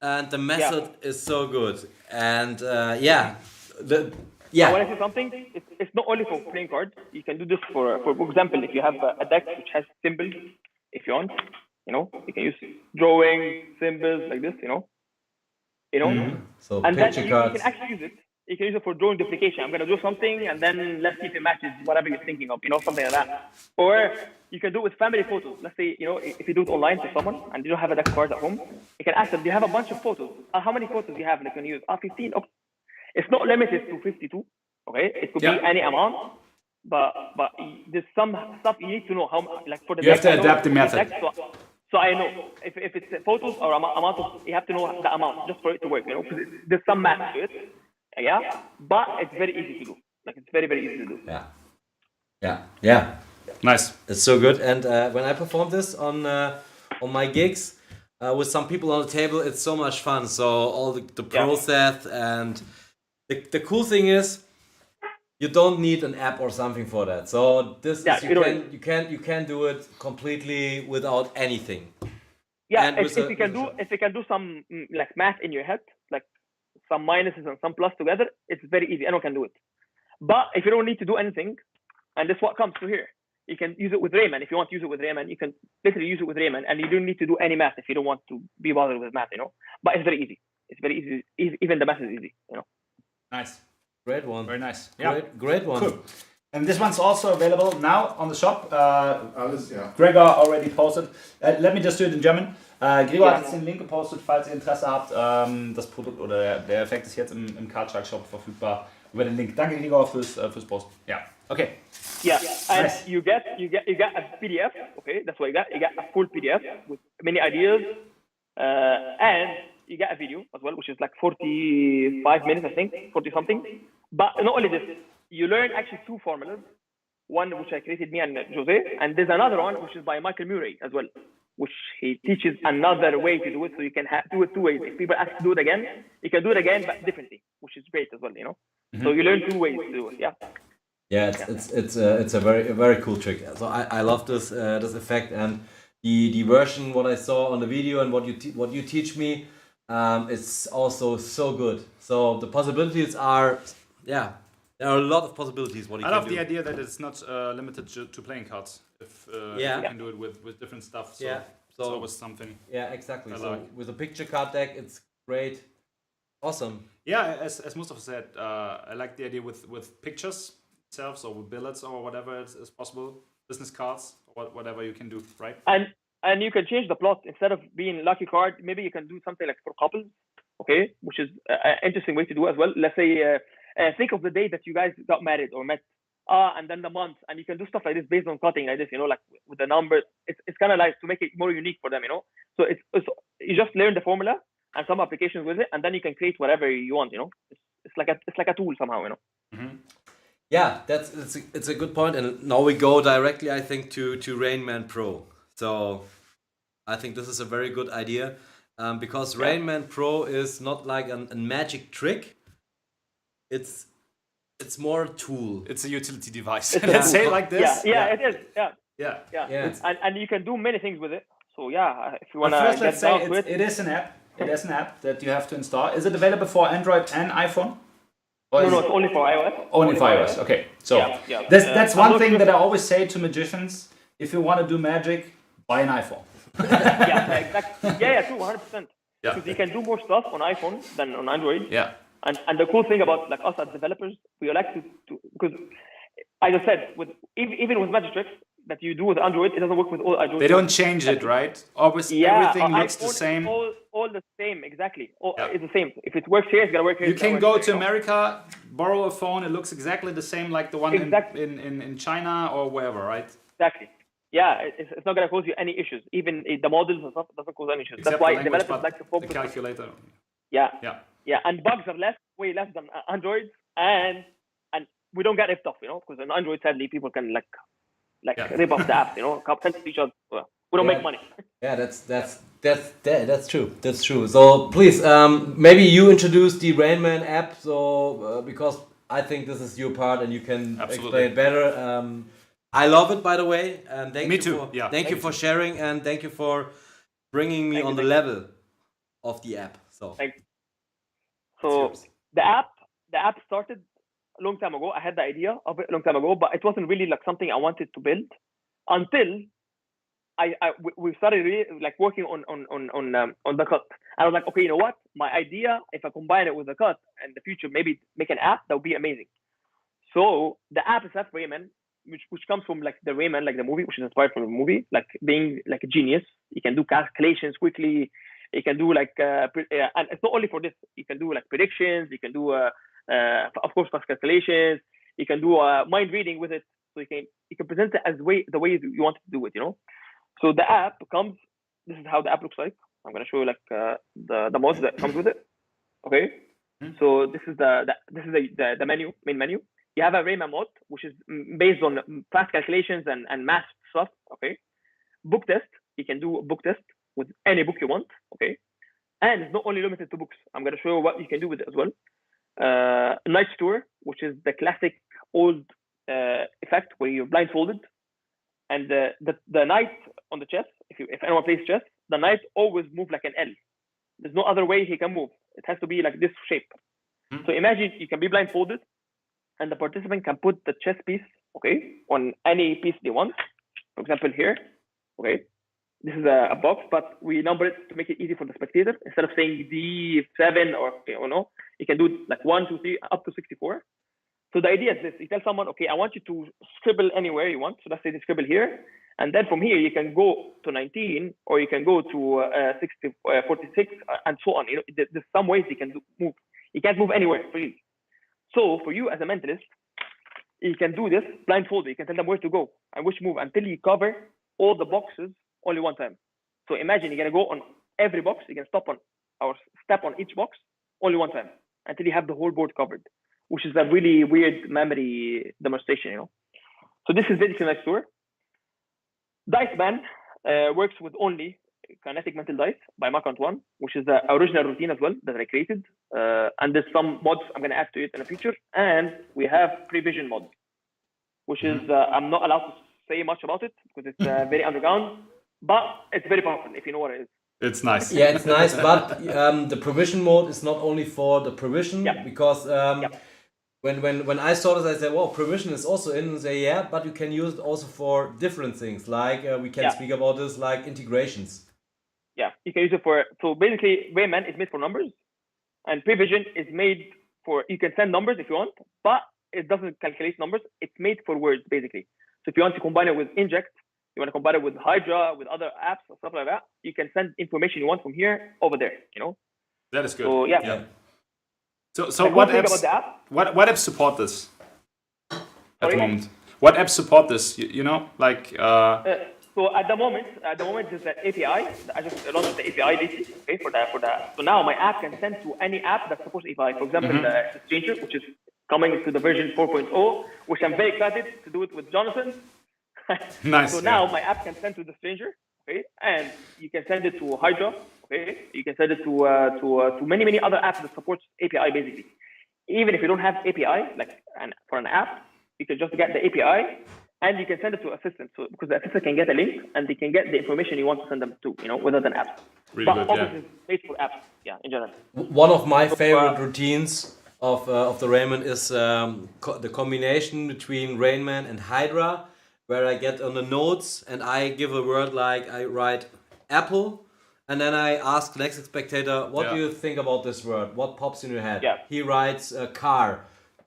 and the method is so good. And I want to say something. It's not only for playing cards. You can do this for example, if you have a deck which has symbols, if you want, you can use drawing symbols like this, So and then picture you cards. can actually use it. You can use it for drawing duplication. I'm gonna do something, and then let's see if it matches whatever you're thinking of, something like that. Or you can do it with family photos. Let's say, if you do it online to someone and you don't have a deck of cards at home, you can ask them, do you have a bunch of photos? How many photos do you have? And they can use 15. Okay. It's not limited to 52. Okay, it could be any amount, but there's some stuff you need to know for the. You have to adapt the method. So I know if it's photos or amount of, you have to know the amount just for it to work. Because there's some math to it. Yeah, but it's very easy to do. It's very, very easy to do. Yeah. Nice. It's so good. And when I perform this on my gigs with some people on the table, it's so much fun. So all the process and the cool thing is you don't need an app or something for that. So this is, you can do it completely without anything. Yeah, if you can do some math in your head, some minuses and some plus together, it's very easy. Anyone can do it. But if you don't need to do anything, and this is what comes to here, you can use it with Rainman. If you want to use it with Rainman, you can literally use it with Rainman, and you don't need to do any math if you don't want to be bothered with math, But it's very easy. It's very easy. Even the math is easy, Nice. Great one. Very nice. Yeah. Great one. Cool. And this one's also available now on the shop. Alles, ja. Gregor already posted. Let me just do it in German. Gregor hat jetzt den Link gepostet, falls ihr Interesse habt. Das Produkt oder der Effekt ist jetzt im cardshark Shop verfügbar über den Link. Danke Gregor fürs Posten. Ja, okay. Yeah, and Nice. you get a PDF. Okay, that's what you got. You got a full PDF with many ideas, and you get a video as well, which is like 45 minutes, I think, 40 something. But not only this, you learn actually 2 formulas. One which I created, me and Jose, and there's another one which is by Michael Murray as well, which he teaches another way to do it, so you can do it 2 ways. If people ask to do it again, you can do it again, but differently, which is great as well, So you learn 2 ways to do it. Yeah. Yeah, it's a very cool trick. So I love this effect, and the version what I saw on the video and what you teach me, it's also so good. So the possibilities are, there are a lot of possibilities. What you can do. I love the idea that it's not limited to playing cards. If you can do it with different stuff. So it's always something. Yeah, exactly. So with a picture card deck, it's great. Awesome. Yeah, as Moustapha said, I like the idea with pictures itself, so with billets or whatever is possible, business cards, or whatever you can do, right? And you can change the plot. Instead of being lucky card, maybe you can do something like for couples, okay, which is an interesting way to do as well. Let's say, think of the day that you guys got married or met, and then the month, and you can do stuff like this based on cutting like this, like with the numbers. It's kind of like to make it more unique for them, So it's you just learn the formula and some applications with it, and then you can create whatever you want, It's like a tool somehow, Mm-hmm. Yeah, it's a good point, and now we go directly, I think, to Rainman Pro. So I think this is a very good idea, because Rainman Pro is not like a magic trick. It's more a tool. It's a utility device. Let's say it like this. Yeah, it is. Yeah. And you can do many things with it. So if you want to get let's down say to it. It is an app. It is an app that you have to install. Is it available for Android and iPhone? No, it's only for iOS. Only for iOS. Okay, so that's one thing that I always say to magicians: if you want to do magic, buy an iPhone. Exactly. True, 100%. Because you can do more stuff on iPhone than on Android. Yeah. And the cool thing about like us as developers, we like to because, as I said, even with magic tricks that you do with Android, it doesn't work with all Android. They don't change it, right? Always, everything looks the same. All the same, exactly. It's the same. If it works here, it's gonna work here. You can go to America, borrow a phone. It looks exactly the same like the one in China or wherever, right? Exactly. Yeah, it's not gonna cause you any issues. Even the models and stuff doesn't cause any issues. Except that's why developers like to focus. The calculator. Yeah, and bugs are way less than Android, and we don't get ripped off, because on Android, sadly, people can rip off the apps, send each other. We don't make money. Yeah, that's true. That's true. So please, maybe you introduce the Rainman app, so because I think this is your part and you can explain it better. I love it, by the way, and thank you for sharing, and thank you for bringing me on the level of the app. So. So the app started a long time ago. I had the idea of it a long time ago, but it wasn't really like something I wanted to build until we started really like working on the cut. I was like, okay, you know what? My idea, if I combine it with the cut in the future, maybe make an app that would be amazing. So the app is Rainman, which comes from like the Rainman, like the movie, which is inspired from the movie, like being like a genius. You can do calculations quickly. You can do like, and it's not only for this. You can do like predictions. You can do, of course, fast calculations. You can do mind reading with it. So you can present it as the way you want to do it. So the app comes. This is how the app looks like. I'm gonna show you like the mods that comes with it. Okay. Mm-hmm. So this is the main menu. You have a Rainman mod, which is based on fast calculations and math stuff. Okay. Book test. You can do a book test with any book you want, okay? And it's not only limited to books. I'm going to show you what you can do with it as well. Night Tour, which is the classic old effect where you're blindfolded. And the knight on the chess, if anyone plays chess, the knight always moves like an L. There's no other way he can move. It has to be like this shape. Mm-hmm. So imagine you can be blindfolded and the participant can put the chess piece okay, on any piece they want. For example, here, okay, this is a box, but we number it to make it easy for the spectator. Instead of saying D7 or no, you can do like 1, 2, 3, up to 64. So the idea is this: you tell someone, okay, I want you to scribble anywhere you want. So let's say they scribble here, and then from here you can go to 19, or you can go to 60, 46, and so on. You know, there's some ways you can move. You can't move anywhere freely. So for you as a mentalist, you can do this blindfolded. You can tell them where to go and which move until you cover all the boxes only one time. So imagine you're gonna go on every box. You can stop on or step on each box only one time until you have the whole board covered, which is a really weird memory demonstration, you know. So this is basically next door. Dice Man works with only kinetic mental dice by Mark Antoine, which is the original routine as well that I created. And there's some mods I'm going to add to it in the future. And we have prevision mod, which is, I'm not allowed to say much about it because it's very underground, but it's very powerful if you know what it is. It's nice. Yeah, it's nice, but the provision mode is not only for the provision, because when I saw this, I said, well, provision is also in, and say, yeah, but you can use it also for different things, like we can speak about this, like integrations. Yeah, you can use it for, so basically Rainman is made for numbers, and prevision is made for, you can send numbers if you want, but it doesn't calculate numbers. It's made for words, basically. So if you want to combine it with inject, you want to combine it with Hydra, with other apps or stuff like that, you can send information you want from here over there, you know? That is good. So, yeah. So what apps support this at the moment? What apps support this? You know, like. So at the moment, there's an API. I just launched the API lately. Okay, for that. So now my app can send to any app that supports API. For example, the Stranger, which is coming to the version 4.0, which I'm very excited to do it with Jonathan. Nice. So now my app can send to the Stranger, okay, and you can send it to Hydra. Okay, you can send it to many other apps that supports API basically. Even if you don't have API, like for an app, you can just get the API and you can send it to assistant. So because the assistant can get a link and they can get the information you want to send them to, you know, whether than apps. Really but good, obviously it's made for apps, in general. One of my favorite routines of the Rainman is the combination between Rainman and Hydra, where I get on the notes and I give a word like I write apple. And then I ask the next spectator, what do you think about this word? What pops in your head? Yeah. He writes car.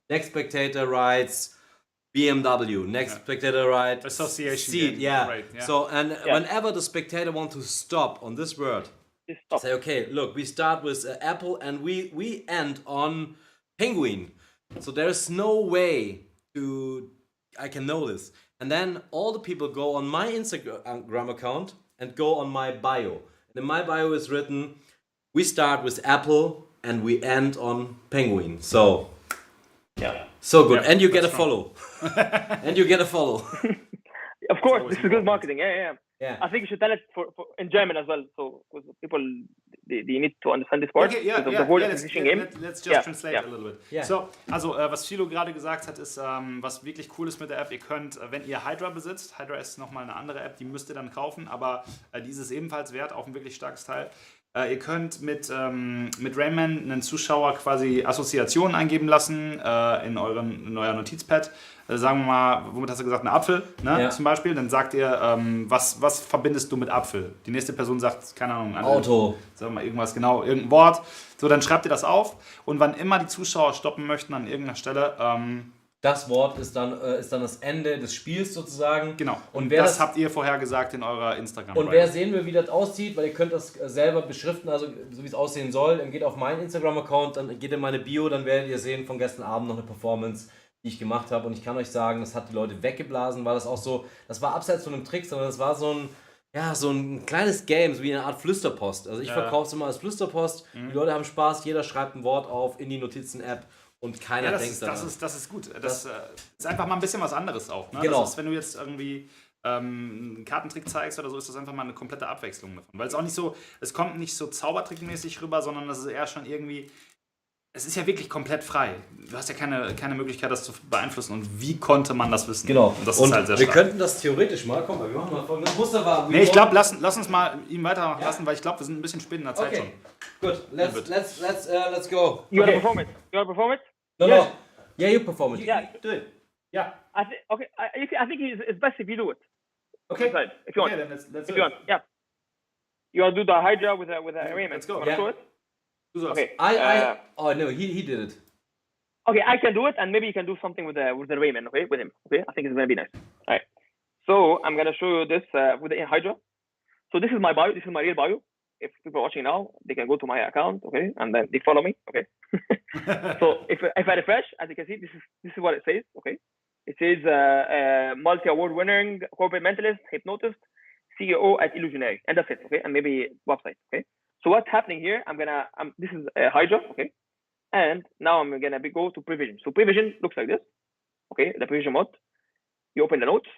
Next spectator writes BMW. Next spectator writes association. Seed. Yeah. Right, yeah. So whenever the spectator wants to stop on this word, say, okay, look, we start with apple and we end on penguin. So there's no way I can know this. And then all the people go on my Instagram account and go on my bio. In my bio is written, we start with apple and we end on penguin. So, so good. And you get a follow. And you get a follow. Of course, this is good marketing. Yeah. I think you should tell it for in German as well. So because people, they need to understand this part. Let's just translate a little bit. Yeah. So, also, was Philo gerade gesagt hat, ist, was wirklich cool ist mit der App, ihr könnt, wenn ihr Hydra besitzt, Hydra ist nochmal eine andere App, die müsst ihr dann kaufen, aber die ist es ebenfalls wert, auch ein wirklich starkes Teil. Ihr könnt mit Rainman einen Zuschauer quasi Assoziationen eingeben lassen in euer Notizpad. Sagen wir mal, womit hast du gesagt, ein Apfel, ne? Zum Beispiel. Dann sagt ihr, was verbindest du mit Apfel? Die nächste Person sagt, keine Ahnung, Auto. Sagen wir mal irgendwas, genau, irgendein Wort. So, dann schreibt ihr das auf. Und wann immer die Zuschauer stoppen möchten an irgendeiner Stelle, das Wort ist dann das Ende des Spiels sozusagen. Genau. Und das habt ihr vorher gesagt in eurer Instagram. Und wer sehen will, wie das aussieht, weil ihr könnt das selber beschriften, also so wie es aussehen soll. Dann geht auf meinen Instagram-Account, dann geht in meine Bio, dann werdet ihr sehen von gestern Abend noch eine Performance, die ich gemacht habe. Und ich kann euch sagen, das hat die Leute weggeblasen, weil das auch so, das war abseits von einem Trick, sondern das war so ein kleines Game, so wie eine Art Flüsterpost. Also ich verkaufe es immer als Flüsterpost. Die Leute haben Spaß, jeder schreibt ein Wort auf in die Notizen-App. Und keiner denkt daran. Das ist gut. Das ist einfach mal ein bisschen was anderes auch. Ne? Genau. Das ist, wenn du jetzt irgendwie einen Kartentrick zeigst oder so, ist das einfach mal eine komplette Abwechslung davon. Weil es auch nicht so, es kommt nicht so zaubertrickmäßig rüber, sondern das ist eher schon irgendwie, es ist ja wirklich komplett frei. Du hast ja keine Möglichkeit, das zu beeinflussen. Und wie konnte man das wissen? Genau. Und das ist halt sehr stark. Wir könnten das theoretisch mal, wir machen mal folgendes. Moustapha, ich glaube, lass uns mal ihn weitermachen lassen, weil ich glaube, wir sind ein bisschen spät in der Zeit schon. Gut, let's go. You want to perform it? No. Yeah, you perform it. Yeah. Do it. Yeah. I think it's best if you do it. Okay. If you want. Then let's if you want. Yeah. You want to do the Hydra with a Rainman? Let's go. Yeah. Okay. Oh no, he did it. Okay, I can do it, and maybe you can do something with the Rainman. Okay, with him. Okay, I think it's gonna be nice. All right. So I'm gonna show you this with the Hydra. So this is my bio. This is my real bio. If people are watching now, they can go to my account. Okay, and then they follow me. Okay. So if I refresh, as you can see, this is what it says. Okay. It says multi-award winning corporate mentalist, hypnotist, CEO at Illusionary, and that's it. Okay, and maybe website. Okay. So what's happening here? This is Hydra. Okay. And now I'm gonna go to Prevision. So Prevision looks like this. Okay, the Prevision mode. You open the notes.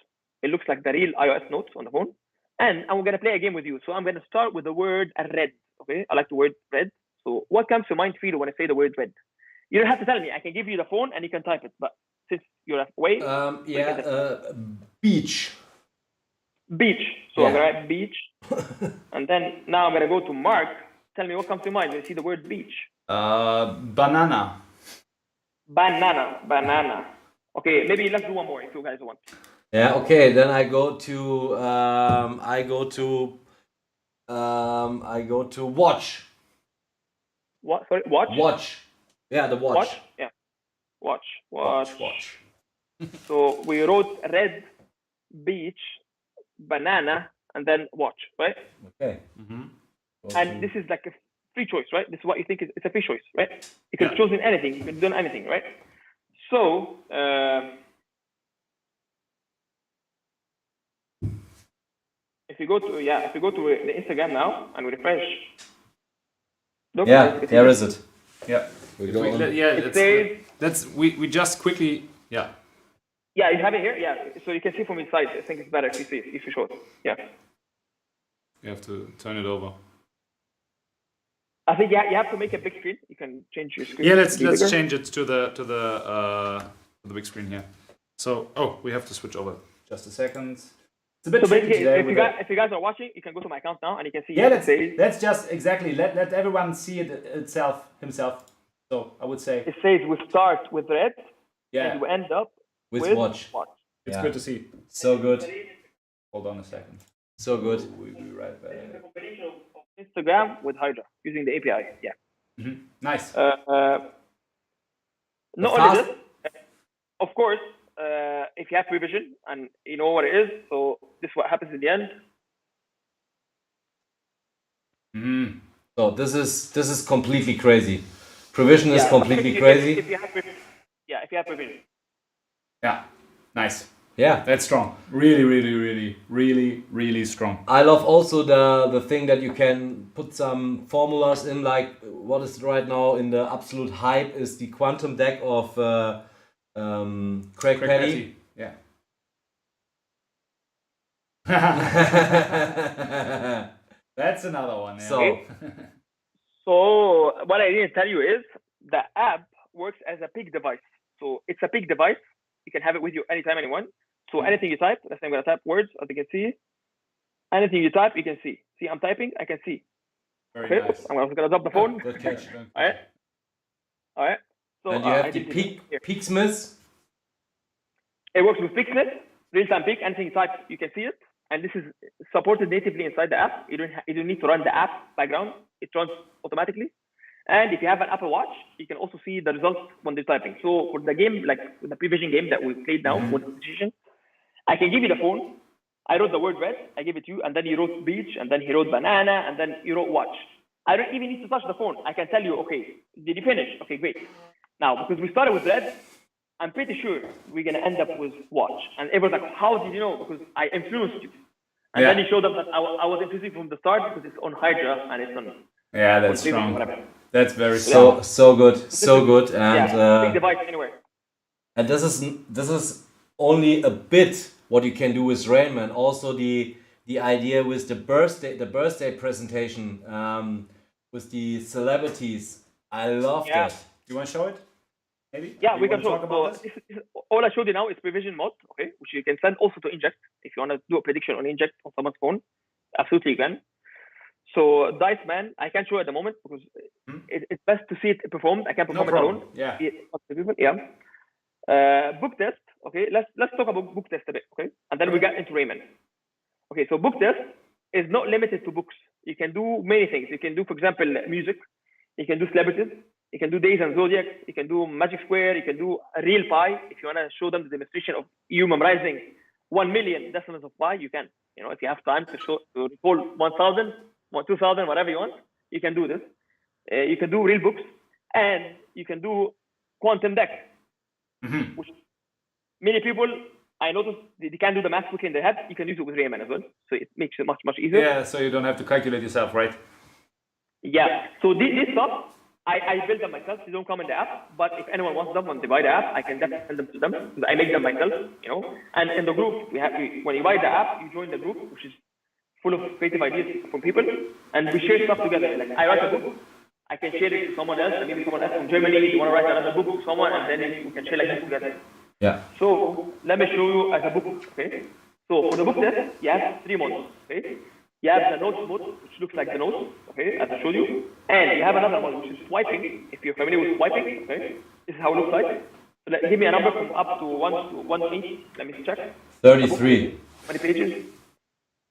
It looks like the real iOS notes on the phone. And I'm gonna play a game with you. So I'm gonna start with the word red. Okay, I like the word red. So what comes to mind for you when I say the word red? You don't have to tell me. I can give you the phone and you can type it. But since you're away, beach. Beach. So I'm gonna write beach. And then now I'm gonna go to Mark. Tell me what comes to mind when you see the word beach. Banana. Banana. Okay, maybe let's do one more if you guys want. Yeah. Okay. Then I go to watch. What? Sorry, watch. Watch. Yeah, the watch. Watch. Yeah. Watch. So we wrote red, beach, banana, and then watch, right? Okay. Mm-hmm. And this is like a free choice, right? This is what you think it's a free choice, right? You could have chosen anything. You could have done anything, right? So if you go to the Instagram now and we refresh. Look, there is it. Yeah. We just quickly. Yeah. Yeah, you have it here. Yeah, so you can see from inside. I think it's better if you show it. Yeah. You have to turn it over. I think you have to make a big screen. You can change your screen. Yeah, let's change it to the big screen here. So we have to switch over. Just a second. It's a bit tricky today. If you guys are watching, you can go to my account now and you can see. Yeah, let's just exactly let everyone see it himself. So I would say it says we start with red. Yeah. And we end up with watch. It's good to see. So good. Hold on a second. So good. We'll be right back. It's a combination of Instagram with Hydra using the API. Yeah. Mm-hmm. Nice. Not only this, of course, if you have Prevision and you know what it is, so this is what happens in the end. Mm-hmm. So this is completely crazy. Prevision is completely crazy. If you have Prevision. Yeah. Nice. Yeah, that's strong. Really strong. I love also the thing that you can put some formulas in, like what is right now in the absolute hype is the quantum deck of Craig Petty. Yeah. That's another one. Yeah. So what I didn't tell you is the app works as a peak device. So it's a peak device. You can have it with you anytime, anyone. So anything you type, let's say I'm going to type words, as you can see. Anything you type, you can see. See, I'm typing, I can see. Very nice. I'm going to drop the phone. Good catch. All right. So, and you have the Peaksmith. It works with Peaksmith, real-time peak. Anything you type, you can see it. And this is supported natively inside the app. You don't need to run the app background. It runs automatically. And if you have an Apple Watch, you can also see the results when they're typing. So for the game, like the Prevision game that we played now with the decision, I can give you the phone. I wrote the word red. I gave it to you. And then you wrote beach. And then he wrote banana. And then you wrote watch. I don't even need to touch the phone. I can tell you, okay, did you finish? Okay, great. Now, because we started with red, I'm pretty sure we're going to end up with watch. And everyone's like, how did you know? Because I influenced you. And then he showed up that I was influencing from the start because it's on Hydra and it's on. Yeah, that's strong. That's very so good, and big device anywhere. And this is only a bit what you can do with Rainman. Also the idea with the birthday presentation with the celebrities. I love that. You want to show it? Maybe. Yeah, we can show. This all I showed you now is Prevision mode, okay, which you can send also to Inject if you want to do a prediction on Inject on someone's phone. Absolutely, you can. So Dice Man, I can't show at the moment because it's best to see it performed. I can't perform it alone. Yeah. Book test, okay. okay, let's talk about book test a bit, okay? And then we get into Rainman. Okay, so book test is not limited to books. You can do many things. You can do, for example, music. You can do celebrities. You can do days and zodiacs. You can do magic square. You can do a real pie. If you want to show them the demonstration of you memorizing 1 million decimals of pi, you can. You know, if you have time to recall 1,000, 2,000, whatever you want, you can do this. You can do real books, and you can do quantum deck, which many people, I noticed, they can't do the math quickly in their head. You can use it with Rainman as well, so it makes it much, much easier. Yeah, so you don't have to calculate yourself, right? Yeah, so this stuff, I build them myself. They don't come in the app, but if anyone wants them, when they buy the app, I can definitely send them to them, because I make them myself, you know. And in the group, when you buy the app, you join the group, which is full of creative ideas from people, and we share stuff together. Like, I write a book, I can share it to someone else, and maybe someone else from Germany, you want to write another book to someone, and then we can share like this together. Yeah. So let me show you as a book, okay? So for the book test, you have 3 modes, okay? You have the notes mode, which looks like the notes, okay, as I showed you. And you have another mode, which is swiping. If you're familiar with swiping, okay, this is how it looks like. So give me a number from up to 1 to 1 Let me check. 33. How many pages?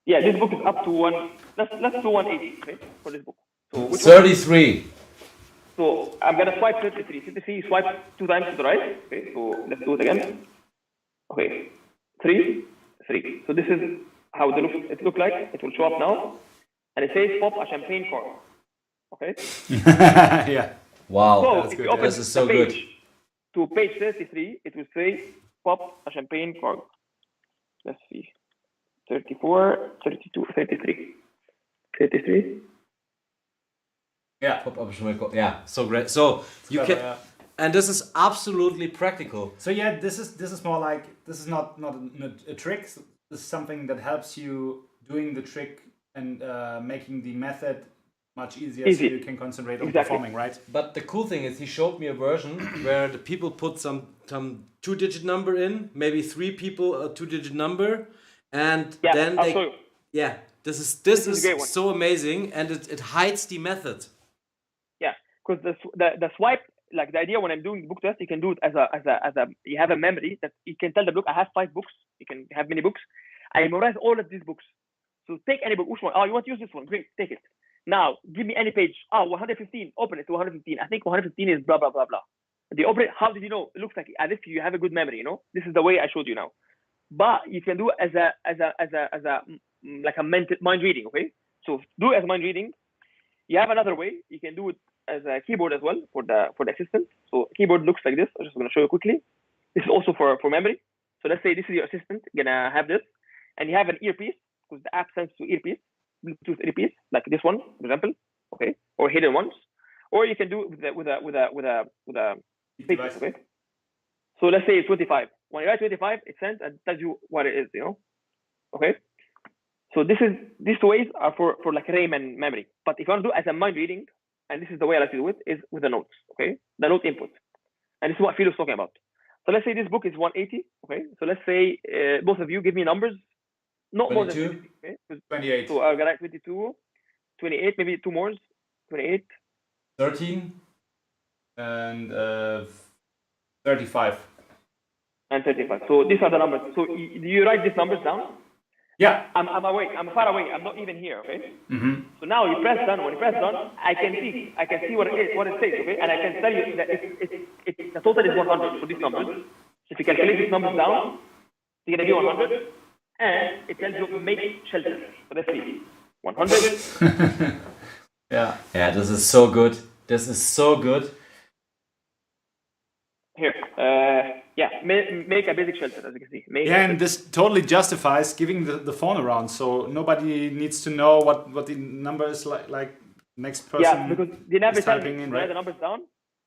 Yeah, this book is up to 1. Let's do 180, okay, for this book. So 33. So I'm gonna swipe 33. 33, swipe 2 times to the right. Okay, so let's do it again. Okay, 3. So this is how it looks like. It will show up now, and it says pop a champagne cork. Okay. Yeah. Wow. So that's if good. you open This is so the page good. to page 33, it will say pop a champagne cork. Let's see. 34, 32, 33. 33. Yeah. Yeah, so great. So you can, and this is absolutely practical. So yeah, this is more like, this is not a trick. This is something that helps you doing the trick and making the method much easier, so you can concentrate on performing, right? But the cool thing is, he showed me a version where the people put some 2-digit number in, maybe 3 people a 2-digit number, and then I'll show you. Yeah, this is so amazing, and it hides the method. Yeah, because the swipe, like the idea when I'm doing the book test, you can do it as a you have a memory that you can tell the book, I have 5 books. You can have many books. I memorize all of these books. So take any book, which one? Oh, you want to use this one? Great, take it. Now, give me any page. Oh, 115, open it to 115. I think 115 is blah, blah, blah, blah. They open it, how did you know? It looks like as if you have a good memory, you know? This is the way I showed you now. But you can do it as a like a mind reading, okay? So do it as mind reading. You have another way. You can do it as a keyboard as well for the assistant. So keyboard looks like this. I'm just going to show you quickly. This is also for memory. So let's say this is your assistant. You're gonna have this, and you have an earpiece, because the app sends to earpiece, Bluetooth earpiece, like this one, for example, okay, or hidden ones, or you can do it with a device, okay. So let's say it's 25. When you write 25, it sends and tells you what it is, you know, okay. So these ways are for like Rainman memory. But if you want to do it as a mind reading, and this is the way I like to do it, is with the notes, okay, the note input, and this is what Phil was talking about. So let's say this book is 180, okay. So let's say both of you give me numbers, not 22? more than 20, okay? 28. So I'll get 22, 28, maybe 2 more, 28. 13. And 35. And 35. So these are the numbers. So you write these numbers down? Yeah. I'm away. I'm far away. I'm not even here, okay? Mm-hmm. So now you press done. When you press done, I can see what it is, what it says, okay? And I can tell you that the total is 100 for these numbers. So if you calculate these numbers down, you're going to be 100. And it tells you make shelter. So let's see. 100. Yeah. Yeah, this is so good. This is so good. Here. Make a basic shelter, as you can see. And this totally justifies giving the phone around, so nobody needs to know what the number is like next person. Yeah, because they never tell me in, write right? the numbers down.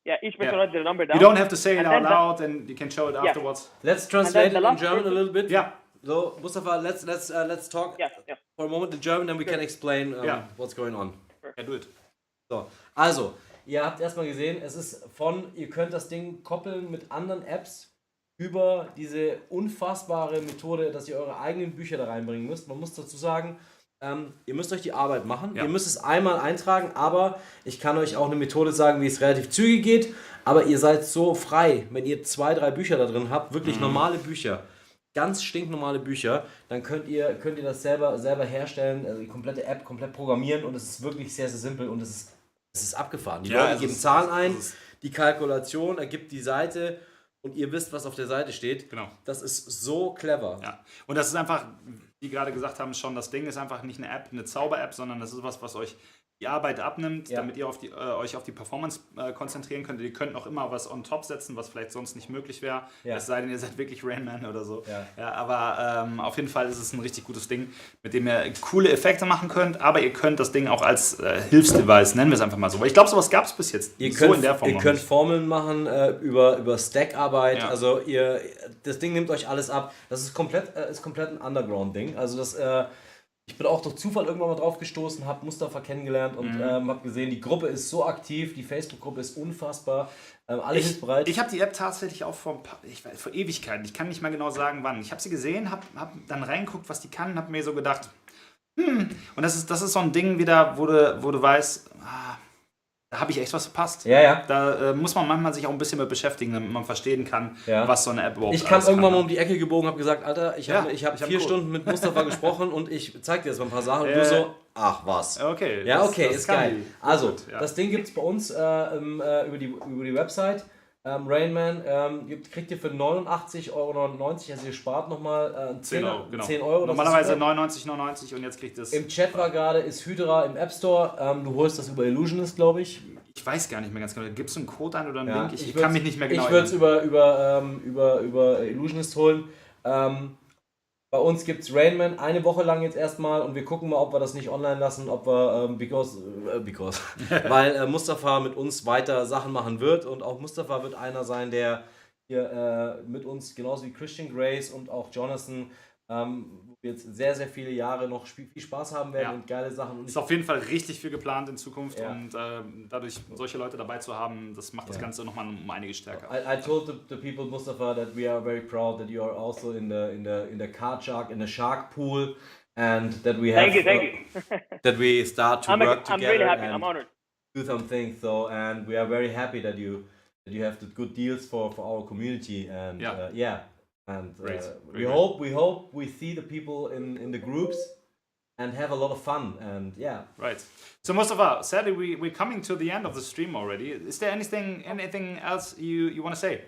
Yeah, each person writes the number down. You don't have to say it out loud, and you can show it afterwards. Let's translate it in German a little bit. Yeah. So, Moustapha, let's talk for a moment in German, then we can explain what's going on. Ja, do it. So, also, ihr habt erstmal gesehen, es ist ihr könnt das Ding koppeln mit anderen Apps über diese unfassbare Methode, dass ihr eure eigenen Bücher da reinbringen müsst. Man muss dazu sagen, ihr müsst euch die Arbeit machen, ihr müsst es einmal eintragen, aber ich kann euch auch eine Methode sagen, wie es relativ zügig geht, aber ihr seid so frei, wenn ihr 2, 3 Bücher da drin habt, wirklich normale Bücher, ganz stinknormale Bücher, dann könnt ihr das selber herstellen, also die komplette App komplett programmieren und es ist wirklich sehr, sehr simpel und es ist abgefahren. Die Leute geben Zahlen ein, die Kalkulation ergibt die Seite und ihr wisst, was auf der Seite steht. Genau. Das ist so clever. Ja. Und das ist einfach, wie gerade gesagt haben, schon, das Ding ist einfach nicht eine App, eine Zauber-App, sondern das ist was euch die Arbeit abnimmt, damit ihr euch auf die Performance konzentrieren könnt. Ihr könnt noch immer was on top setzen, was vielleicht sonst nicht möglich wäre. Es sei denn, ihr seid wirklich Rainman oder so. Aber auf jeden Fall ist es ein richtig gutes Ding, mit dem ihr coole Effekte machen könnt, aber ihr könnt das Ding auch als Hilfsdevice, nennen wir es einfach mal so. Weil ich glaube, sowas gab es bis jetzt in der Form. Ihr könnt Formeln machen über Stack-Arbeit. Also das Ding nimmt euch alles ab. Das ist komplett ein Underground-Ding. Also das... Ich bin auch durch Zufall irgendwann mal drauf gestoßen, habe Mustafa kennengelernt und habe gesehen, die Gruppe ist so aktiv, die Facebook-Gruppe ist unfassbar, alle hilfsbereit. Ich habe die App tatsächlich auch vor Ewigkeiten, ich kann nicht mal genau sagen wann. Ich habe sie gesehen, habe dann reingeguckt, was die kann, habe mir so gedacht, und das ist so ein Ding wieder, wo du weißt, da habe ich echt was verpasst. Da muss man manchmal sich auch ein bisschen mit beschäftigen, damit man verstehen kann, was so eine App überhaupt ist. Ich kam irgendwann mal um die Ecke gebogen und habe gesagt, Alter, ich hab 4 Stunden mit Mustafa gesprochen und ich zeig dir jetzt mal ein paar Sachen und du so, ach was. Okay. Das ist geil. Also, das Ding gibt es bei uns über die Website. Rainman kriegt ihr für 89,99 €, also ihr spart nochmal 10 Euro. Genau. 10 Euro. Normalerweise 99,99 und jetzt kriegt es... Im Chat war gerade, ist Hydra im App Store, du holst das über Illusionist, glaube ich. Ich weiß gar nicht mehr ganz genau, gibt es einen Code ein oder einen Link? Ich kann mich nicht mehr genau erinnern. Ich würde es über Illusionist holen. Bei uns gibt es Rainman eine Woche lang jetzt erstmal und wir gucken mal, ob wir das nicht online lassen, ob wir, weil Mustafa mit uns weiter Sachen machen wird und auch Mustafa wird einer sein, der hier mit uns, genauso wie Christian Grace und auch Jonathan, wo wir jetzt sehr, sehr viele Jahre noch viel Spaß haben werden und geile Sachen. Ist auf jeden Fall richtig viel geplant in Zukunft und dadurch solche Leute dabei zu haben, das macht das Ganze nochmal um einiges stärker. I told the people, Mustafa, that we are very proud that you are also in the cardshark, in the shark pool and that we have... Thank you. that we start to work together. I'm really happy, and I'm honored. Do some things, and we are very happy that you have the good deals for our community and And we hope we see the people in the groups and have a lot of fun and Right. So Moustapha, sadly we're coming to the end of the stream already. Is there anything else you want to say?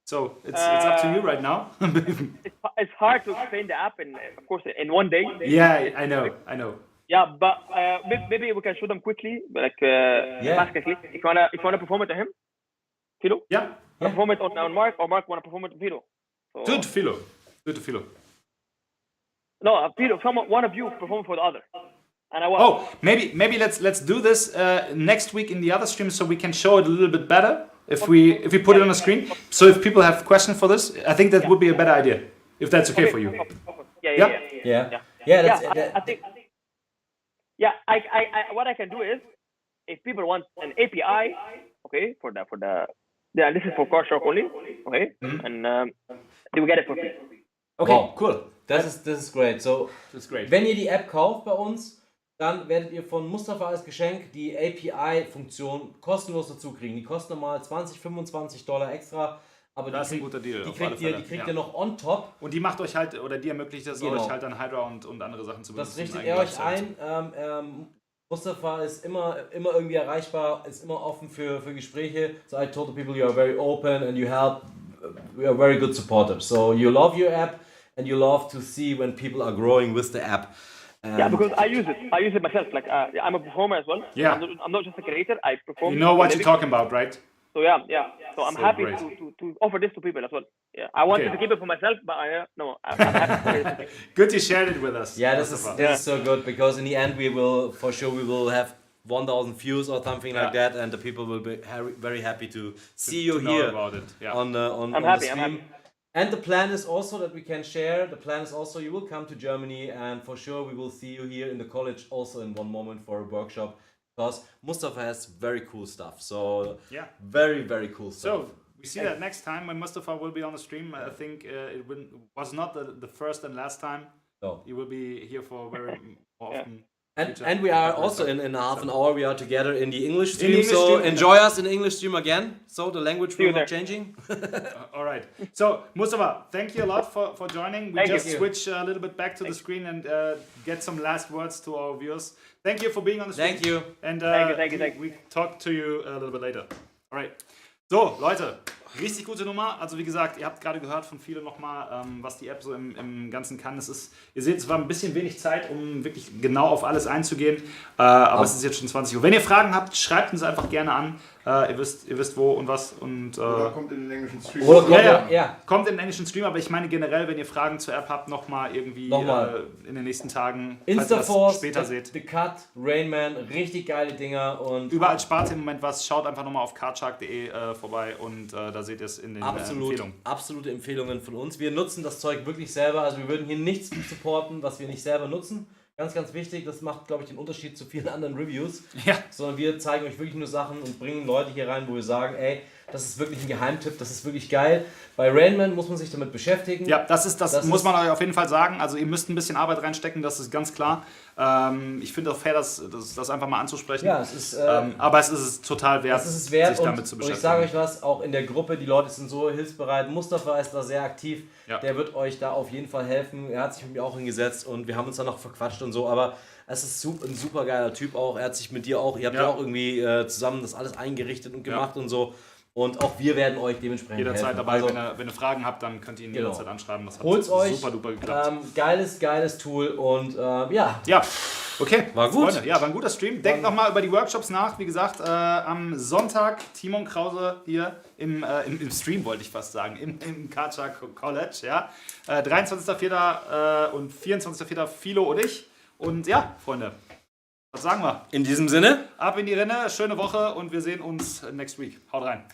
So it's up to you right now. It's hard to explain the app of course in one day. Yeah, I know. Yeah, but maybe we can show them quickly, like fast quickly. If you wanna perform it to him, Philo. Yeah. Perform it on Mark, or Mark wanna perform it to Philo. So, do it to Philo. No, Philo. One of you perform for the other. And I will. Oh, maybe let's do this next week in the other stream so we can show it a little bit better if we put it on the screen. So if people have questions for this, I think that would be a better idea. If that's okay for you. Yeah. I think. Yeah, I what I can do is, if people want an API, okay, for the this is for cardshark only, okay, and they will get it for free. Okay, wow, cool. Das ist great. So, wenn ihr die App kauft bei uns, dann werdet ihr von Mustafa als Geschenk die API-Funktion kostenlos dazu kriegen. Die kostet normal $20-25 extra. Aber das ist ein guter Deal. Die kriegt ihr noch on top. Und die macht euch halt, oder die ermöglicht es euch halt dann Hydra und andere Sachen zu benutzen. Das richtet er euch ein. Mustafa ist immer irgendwie erreichbar, ist immer offen für Gespräche. So I told the people you are very open and you help. We are very good supporters. So you love your app and you love to see when people are growing with the app. Because I use it myself. Like I'm a performer as well. Yeah. I'm not just a creator. I perform. You know what you're talking about, right? So yeah. So I'm happy to offer this to people as well. Yeah, I wanted to keep it for myself, but I'm happy. Good you shared it with us. Yeah, this is so good because in the end we will have 1,000 views or something like that, and the people will be very happy to see you here about it. Yeah. on the stream. I'm happy. And the plan is also that we can share. The plan is also you will come to Germany, and for sure we will see you here in the college also in one moment for a workshop. Because Mustafa has very cool stuff. So very, very cool stuff. So we see that next time when Mustafa will be on the stream. I think it was not the first and last time. No. You will be here for very often. And we are also in half an hour. We are together in the English stream. So enjoy us in the English stream again. So the language will not changing. All right. So Moustapha, thank you a lot for joining. We just switch a little bit back to the screen and get some last words to our viewers. Thank you for being on the stream. Thank you. And thank you. We talk to you a little bit later. All right. So Leute. Richtig gute Nummer. Also wie gesagt, ihr habt gerade gehört von vielen nochmal, was die App so im Ganzen kann. Ihr seht, es war ein bisschen wenig Zeit, um wirklich genau auf alles einzugehen. Aber es ist jetzt schon 20 Uhr. Wenn ihr Fragen habt, schreibt uns einfach gerne an. Ihr wisst wo und was. Oder kommt in den englischen Stream. Kommt in den englischen Stream, aber ich meine generell, wenn ihr Fragen zur App habt, nochmal irgendwie in den nächsten Tagen, Instaforce, später seht. The Cut, Rainman, richtig geile Dinger. Und überall spart ihr im Moment was. Schaut einfach nochmal auf cardshark.de vorbei und da seht ihr es in den Empfehlungen. Absolute Empfehlungen von uns. Wir nutzen das Zeug wirklich selber. Also wir würden hier nichts supporten, was wir nicht selber nutzen. Ganz, ganz wichtig, das macht, glaube ich, den Unterschied zu vielen anderen Reviews. Ja. Sondern wir zeigen euch wirklich nur Sachen und bringen Leute hier rein, wo wir sagen, ey, das ist wirklich ein Geheimtipp, das ist wirklich geil. Bei Rainman muss man sich damit beschäftigen. Ja, das muss man euch auf jeden Fall sagen. Also ihr müsst ein bisschen Arbeit reinstecken, das ist ganz klar. Ich finde auch fair, das einfach mal anzusprechen. Ja, es ist, aber es ist total wert, sich damit zu beschäftigen. Und ich sage euch was, auch in der Gruppe, die Leute sind so hilfsbereit. Moustapha ist da sehr aktiv, der wird euch da auf jeden Fall helfen. Er hat sich mit mir auch hingesetzt und wir haben uns dann noch verquatscht und so, aber es ist ein super geiler Typ auch. Er hat sich mit dir auch, ihr habt ja auch irgendwie zusammen das alles eingerichtet und gemacht und so. Und auch wir werden euch dementsprechend jederzeit helfen. dabei, also, wenn ihr Fragen habt, dann könnt ihr ihn jederzeit anschreiben. Das hat super duper geklappt. Geiles Tool und Ja, okay. War gut. Freunde, war ein guter Stream. Denkt nochmal über die Workshops nach. Wie gesagt, am Sonntag Timon Krause hier im Stream, wollte ich fast sagen, im cardshark College. Ja. 23.04. Und 24.04. Philo und ich. Und ja, Freunde, was sagen wir? In diesem Sinne, ab in die Rinne, schöne Woche und wir sehen uns next week. Haut rein.